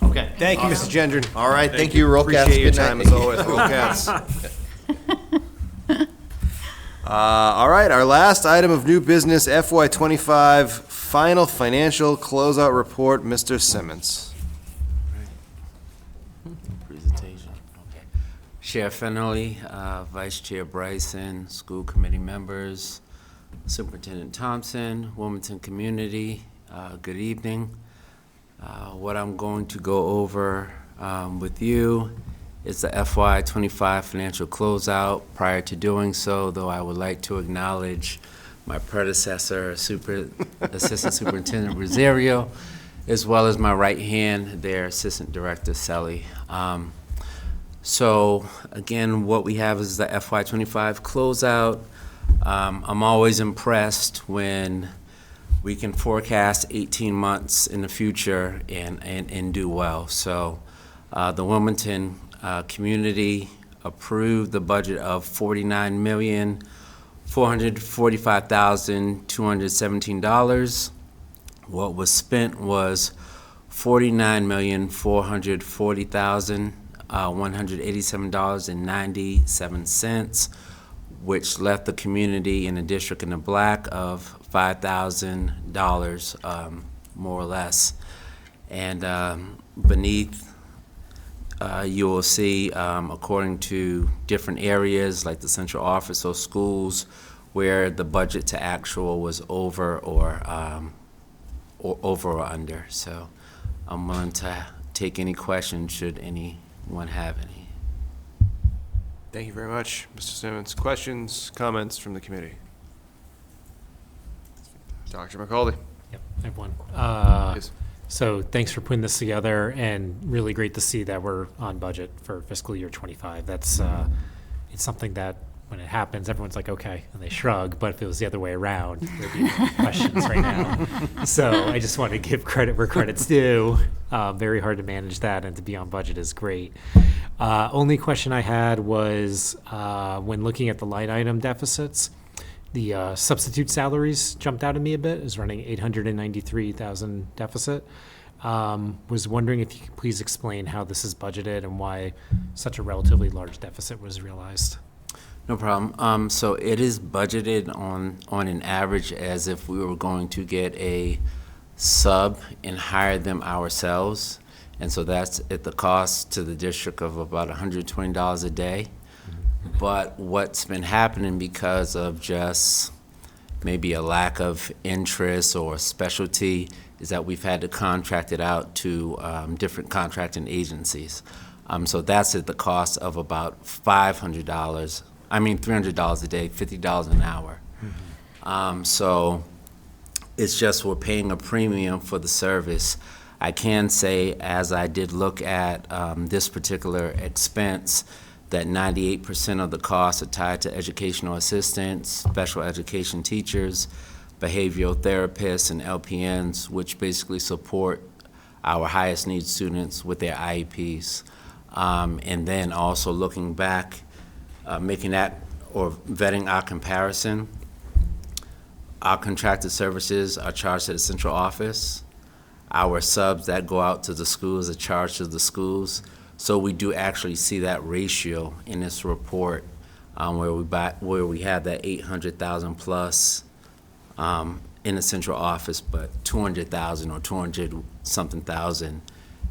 Okay. Thank you, Mr. Gendron. All right, thank you, Roll Cats. Appreciate your Good night. time as always, Roll Cats. All right, our last item of new business, FY25 final financial closeout report, Mr. Simmons. Presentation. Okay. Chair Fennelly, Vice Chair Bryson, school committee members, Superintendent Thompson, Wilmington community, good evening. What I'm going to go over with you is the FY25 financial closeout. Prior to doing so, though, I would like to acknowledge my predecessor, Assistant Superintendent Rosario, as well as my right hand there, Assistant Director Selly. So again, what we have is the FY25 closeout. I'm always impressed when we can forecast 18 months in the future and do well. So the Wilmington community approved the budget of $49,445,217. What was spent was $49,440,187.97, which left the community in a district in the black of $5,000, more or less. And beneath, you will see, according to different areas like the central office or schools, where the budget to actual was over or over or under. So I'm willing to take any questions should anyone have any. Thank you very much, Mr. Simmons. Questions, comments from the committee? Dr. McCauley. Yep, I have one. Yes. So thanks for putting this together, and really great to see that we're on budget for fiscal year 25. That's it's something that when it happens, everyone's like, okay, and they shrug, but if it was the other way around, there'd be questions right now. So I just want to give credit where credit's due. Very hard to manage that, and to be on budget is great. Only question I had was when looking at the line item deficits, the substitute salaries jumped out at me a bit. It was running $893,000 deficit. Was wondering if you could please explain how this is budgeted and why such a relatively large deficit was realized. No problem. So it is budgeted on an average as if we were going to get a sub and hire them ourselves. And so that's at the cost to the district of about $120 a day. But what's been happening because of just maybe a lack of interest or specialty is that we've had to contract it out to different contracting agencies. So that's at the cost of about $300 a day, $50 an hour. So it's just we're paying a premium for the service. I can say, as I did look at this particular expense, that 98% of the costs are tied to educational assistants, special education teachers, behavioral therapists, and LPNs, which basically support our highest need students with their IEPs. And then also looking back, making that or vetting our comparison, our contracted services are charged to the central office. Our subs that go out to the schools are charged to the schools. So we do actually see that ratio in this report where we have that 800,000 plus in the central office, but 200,000 or 200 something thousand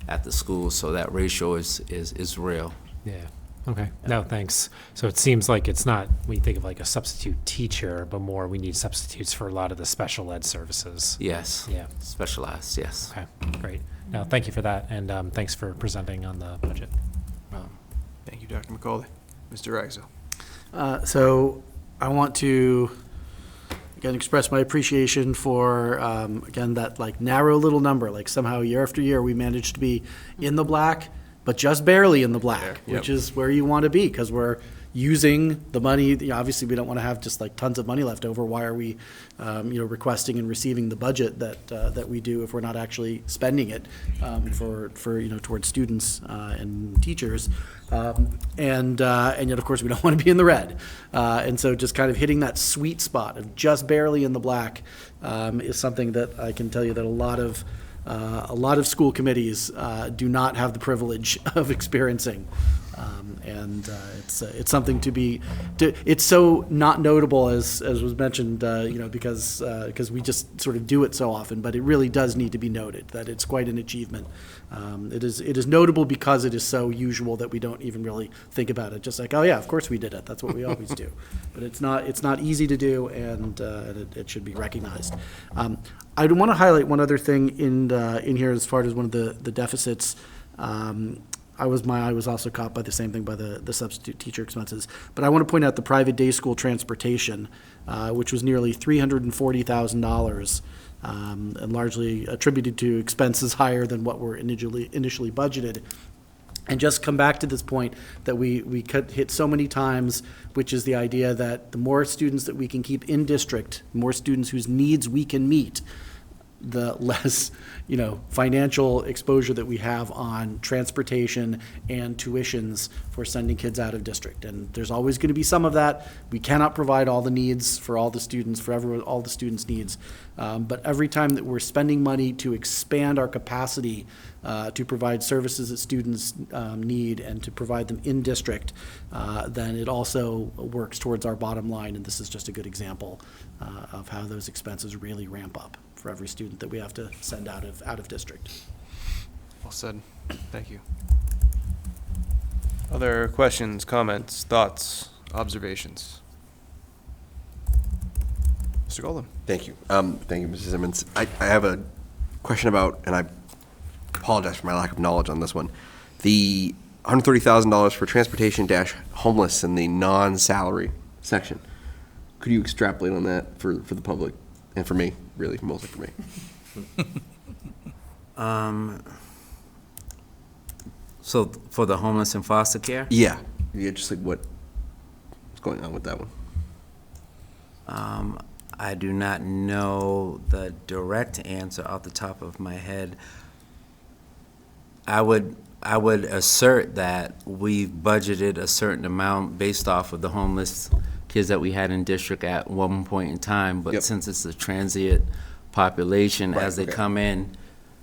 at the school. So that ratio is real. Yeah. Okay. No, thanks. So it seems like it's not, we think of like a substitute teacher, but more we need substitutes for a lot of the special ed services. Yes. Yeah. Specialized, yes. Okay, great. No, thank you for that, and thanks for presenting on the budget. Thank you, Dr. McCauley. Mr. Ragsdale. So I want to, again, express my appreciation for, again, that like narrow little number, like somehow year after year, we managed to be in the black, but just barely in the black, which is where you want to be, because we're using the money. Obviously, we don't want to have just like tons of money left over. Why are we, requesting and receiving the budget that we do if we're not actually spending it for towards students and teachers? And yet, of course, we don't want to be in the red. And so, just kind of hitting that sweet spot of just barely in the black is something that I can tell you that a lot of school committees do not have the privilege of experiencing. And it's something it's so not notable as was mentioned, because we just sort of do it so often, but it really does need to be noted that it's quite an achievement. It is notable because it is so usual that we don't even really think about it. Just like, oh yeah, of course we did it. That's what we always do. But it's not easy to do, and it should be recognized. I want to highlight one other thing in here as far as one of the deficits. My eye was also caught by the same thing, by the substitute teacher expenses. But I want to point out the private day school transportation, which was nearly $340,000, and largely attributed to expenses higher than what were initially budgeted. And just come back to this point that we hit so many times, which is the idea that the more students that we can keep in district, the more students whose needs we can meet, the less, financial exposure that we have on transportation and tuitions for sending kids out of district. And there's always going to be some of that. We cannot provide all the needs for all the students, all the students' needs. But every time that we're spending money to expand our capacity to provide services that students need and to provide them in district, then it also works towards our bottom line. And this is just a good example of how those expenses really ramp up for every student that we have to send out of district. Well said. Thank you. Other questions, comments, thoughts, observations? Mr. Golden. Thank you. Thank you, Mrs. Simmons. I have a question about, and I apologize for my lack of knowledge on this one, the $130,000 for transportation - homeless in the non-salary section. Could you extrapolate on that for the public and for me, really, mostly for me? So for the homeless and foster care? Yeah, just like what's going on with that one? I do not know the direct answer off the top of my head. I would assert that we've budgeted a certain amount based off of the homeless kids that we had in district at one point in time, but since it's a transient population, as they come in,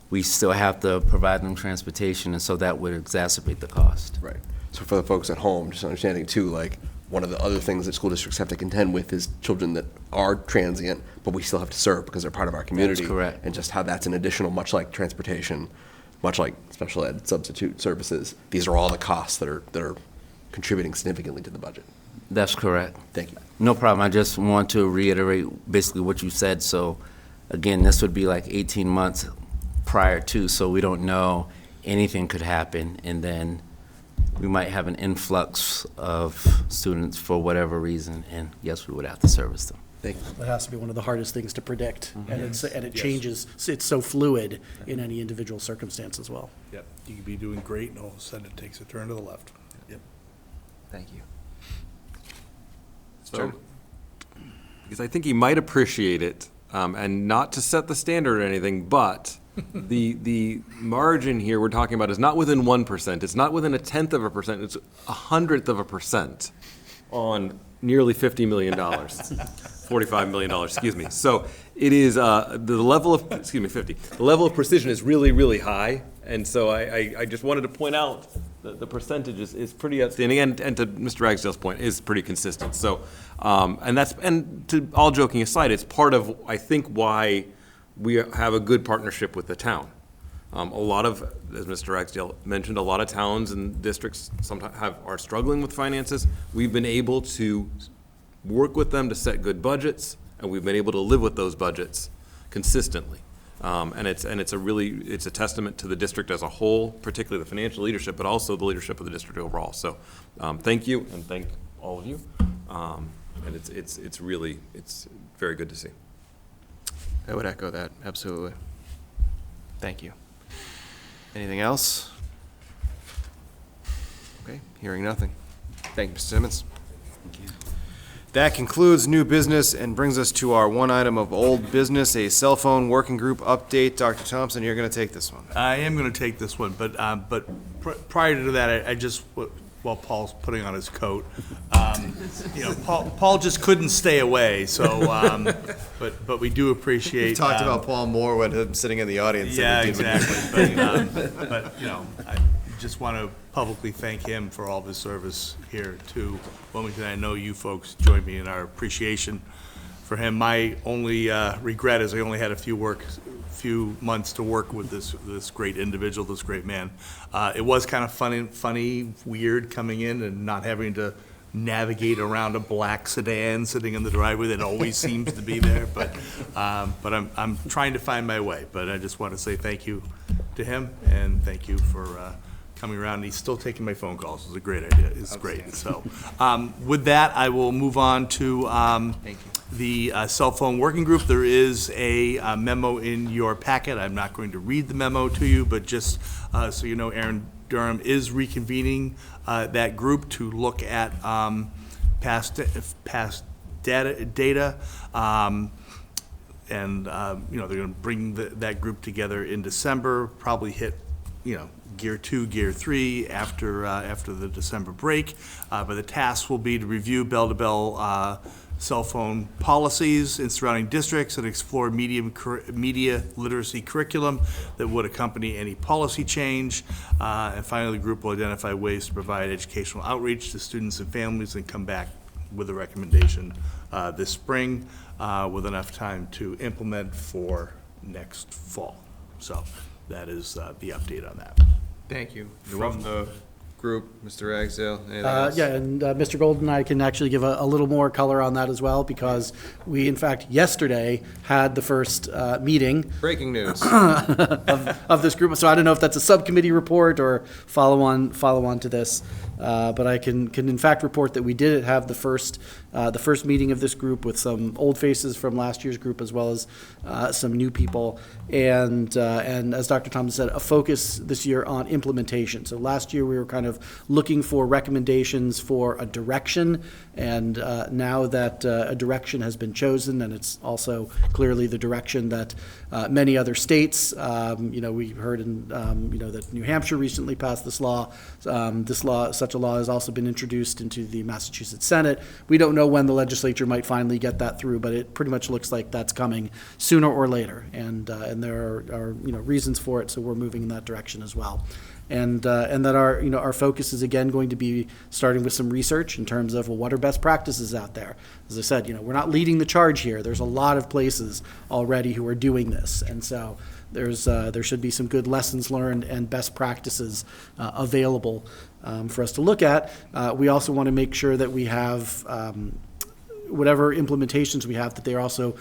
we still have to provide them transportation, and so that would exacerbate the cost. Right. So for the folks at home, just understanding too, like, one of the other things that school districts have to contend with is children that are transient, but we still have to serve because they're part of our community. That's correct. And just how that's an additional, much like transportation, much like special ed substitute services, these are all the costs that are contributing significantly to the budget. That's correct. Thank you. No problem. I just want to reiterate basically what you said. So again, this would be like 18 months prior to, so we don't know anything could happen, and then we might have an influx of students for whatever reason, and yes, we would have to service them. Thank you. That has to be one of the hardest things to predict, and it changes, it's so fluid in any individual circumstance as well. Yep, you could be doing great, and all of a sudden it takes a turn to the left. Yep. Thank you. So, because I think he might appreciate it, and not to set the standard or anything, but the margin here we're talking about is not within 1%. It's not within 1/10%. It's 100% on nearly $50 million, $45 million, excuse me. So it is the level of, excuse me, 50. The level of precision is really, really high, and so I just wanted to point out that the percentage is pretty outstanding, and to Mr. Ragsdale's point, is pretty consistent. So, and to all joking aside, it's part of, I think, why we have a good partnership with the town. A lot of, as Mr. Ragsdale mentioned, a lot of towns and districts sometimes are struggling with finances. We've been able to work with them to set good budgets, and we've been able to live with those budgets consistently. And it's a testament to the district as a whole, particularly the financial leadership, but also the leadership of the district overall. So, thank you, and thank all of you. And it's really very good to see. I would echo that, absolutely. Thank you. Anything else? Okay, hearing nothing. Thank you, Mr. Simmons. Thank you. That concludes new business and brings us to our one item of old business, a cell phone working group update. Dr. Thompson, you're going to take this one. I am going to take this one, but prior to that, I just, while Paul's putting on his coat, Paul just couldn't stay away, so, but we do appreciate. We've talked about Paul more when I'm sitting in the audience. Yeah, exactly, but I just want to publicly thank him for all of his service here to Wilmington. I know you folks join me in our appreciation for him. My only regret is I only had a few months to work with this great individual, this great man. It was kind of funny, weird coming in and not having to navigate around a black sedan sitting in the driveway that always seems to be there. But I'm trying to find my way. But I just want to say thank you to him, and thank you for coming around. And he's still taking my phone calls. It's a great idea. It's great. So with that, I will move on to the cell phone working group. There is a memo in your packet. I'm not going to read the memo to you, but just so you know, Aaron Durham is reconvening that group to look at past data, and they're going to bring that group together in December. Probably hit Gear 2, Gear 3 after the December break. But the task will be to review bell-to-bell cell phone policies in surrounding districts and explore media literacy curriculum that would accompany any policy change. And finally, the group will identify ways to provide educational outreach to students and families and come back with a recommendation this spring with enough time to implement for next fall. So that is the update on that. Thank you. From the group, Mr. Ragsdale, anything else? Yeah, and Mr. Golden and I can actually give a little more color on that as well, because we, in fact, yesterday had the first meeting Breaking news. of this group. So I don't know if that's a subcommittee report or follow on to this. But I can in fact report that we did have the first meeting of this group with some old faces from last year's group, as well as some new people. And as Dr. Thompson said, a focus this year on implementation. So last year we were kind of looking for recommendations for a direction, and now that a direction has been chosen, and it's also clearly the direction that many other states, we heard in, that New Hampshire recently passed this law. Such a law has also been introduced into the Massachusetts Senate. We don't know when the legislature might finally get that through, but it pretty much looks like that's coming sooner or later, and there are reasons for it, so we're moving in that direction as well. And that our focus is again going to be starting with some research in terms of, well, what are best practices out there? As I said, we're not leading the charge here. There's a lot of places already who are doing this, and so there should be some good lessons learned and best practices available for us to look at. We also want to make sure that we have whatever implementations we have, that they're also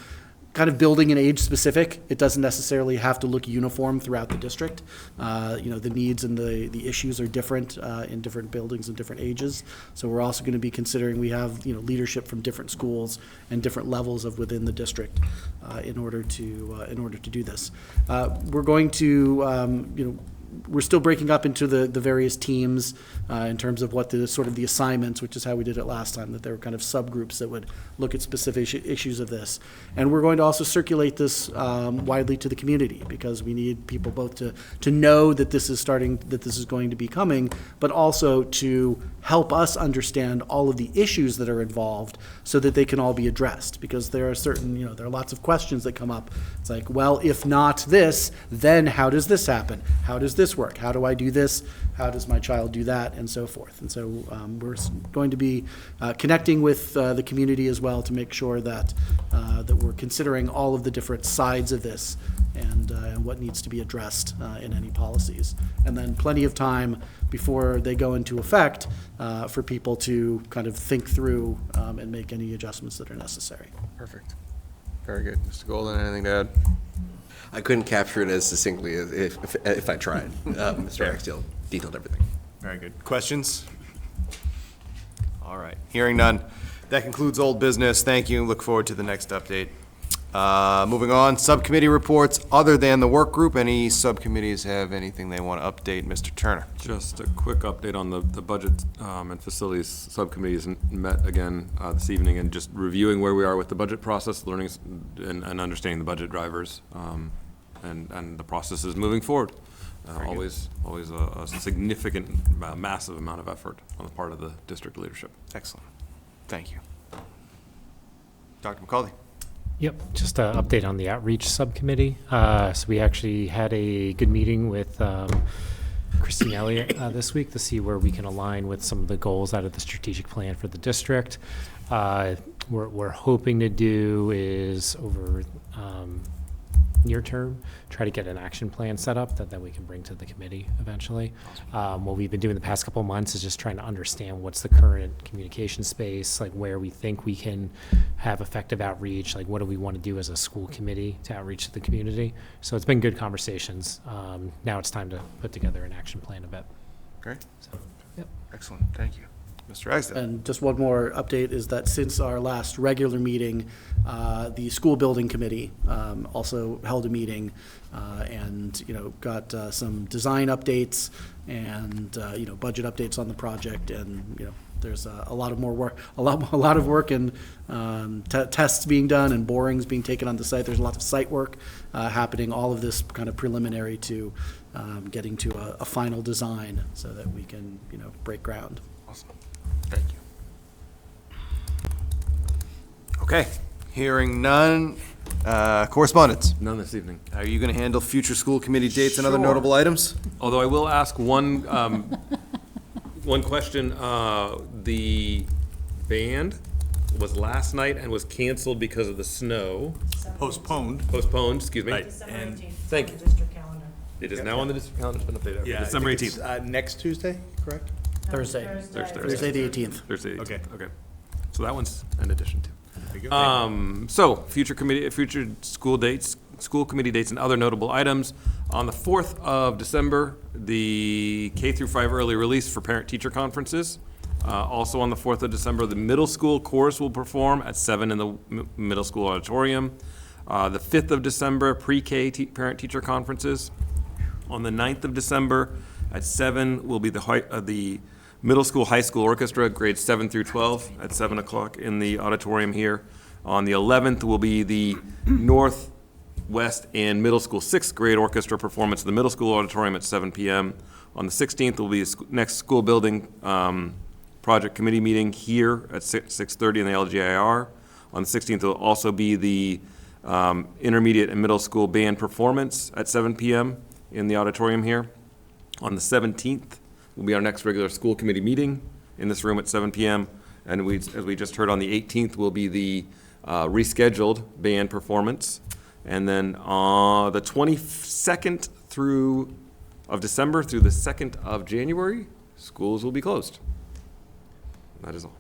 kind of building and age specific. It doesn't necessarily have to look uniform throughout the district. The needs and the issues are different in different buildings and different ages. So we're also going to be considering, we have leadership from different schools and different levels of within the district in order to do this. We're going to we're still breaking up into the various teams in terms of what the sort of the assignments, which is how we did it last time, that there were kind of subgroups that would look at specific issues of this. And we're going to also circulate this widely to the community, because we need people both to know that this is going to be coming, but also to help us understand all of the issues that are involved so that they can all be addressed. Because there are certain, there are lots of questions that come up. It's like, well, if not this, then how does this happen? How does this work? How do I do this? How does my child do that? And so forth. And so we're going to be connecting with the community as well to make sure that we're considering all of the different sides of this and what needs to be addressed in any policies. And then plenty of time before they go into effect for people to kind of think through and make any adjustments that are necessary. Perfect. Very good. Mr. Golden, anything to add? I couldn't capture it as succinctly as if I tried. Mr. Ragsdale detailed everything. Very good. Questions? All right. Hearing none. That concludes old business. Thank you. Look forward to the next update. Moving on, subcommittee reports other than the work group. Any subcommittees have anything they want to update? Mr. Turner. Just a quick update on the budget and facilities subcommittees met again this evening, and just reviewing where we are with the budget process, learning and understanding the budget drivers, and the process is moving forward. Always a significant, massive amount of effort on the part of the district leadership. Excellent. Thank you. Dr. McCauley. Yep, just an update on the outreach subcommittee. So we actually had a good meeting with Christine Elliott this week to see where we can align with some of the goals out of the strategic plan for the district. We're hoping to do is over near term, try to get an action plan set up that we can bring to the committee eventually. What we've been doing the past couple of months is just trying to understand what's the current communication space, like where we think we can have effective outreach, like what do we want to do as a school committee to outreach to the community. So it's been good conversations. Now it's time to put together an action plan of it. Great. So, yep. Excellent. Thank you. Mr. Ragsdale. And just one more update is that since our last regular meeting, the school building committee also held a meeting and got some design updates and budget updates on the project, and there's a lot of more work, a lot of work and tests being done and borings being taken on the site. There's a lot of site work happening. All of this kind of preliminary to getting to a final design so that we can break ground. Awesome. Thank you. Okay, hearing none. Correspondence? None this evening. Are you going to handle future school committee dates and other Sure. notable items? Although I will ask one one question. The band was last night and was canceled because of the snow. Postponed. Excuse me. Right. And thank you. It is now on the district calendar. It's been updated. Yeah, December I think 18th. it's, next Tuesday, correct? Thursday. Thursday. The 18th. Thursday, the Okay. 18th, okay. So that one's an addition too. So, future school dates, school committee dates and other notable items. On the 4th of December, the K through 5 early release for parent-teacher conferences. Also on the 4th of December, the middle school chorus will perform at 7 in the middle school auditorium. The 5th of December, pre-K parent-teacher conferences. On the 9th of December, at 7 will be the middle school, high school orchestra, grades 7 through 12, at 7 o'clock in the auditorium here. On the 11th will be the Northwest and middle school 6th grade orchestra performance in the middle school auditorium at 7 p.m. On the 16th will be the next school building project committee meeting here at 6:30 in the LGIR. On the 16th will also be the intermediate and middle school band performance at 7 p.m. in the auditorium here. On the 17th will be our next regular school committee meeting in this room at 7 p.m. And as we just heard, on the 18th will be the rescheduled band performance. And then on the 22nd of December through the 2nd of January, schools will be closed. That is all.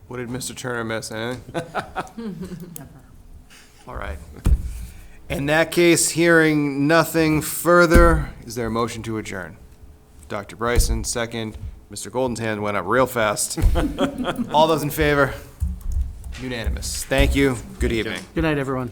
What did Mr. Turner miss? Anything? All right. In that case, hearing nothing further, is there a motion to adjourn? Dr. Bryson, second. Mr. Golden's hand went up real fast. All those in favor? Unanimous. Thank you. Good evening. Good night, everyone.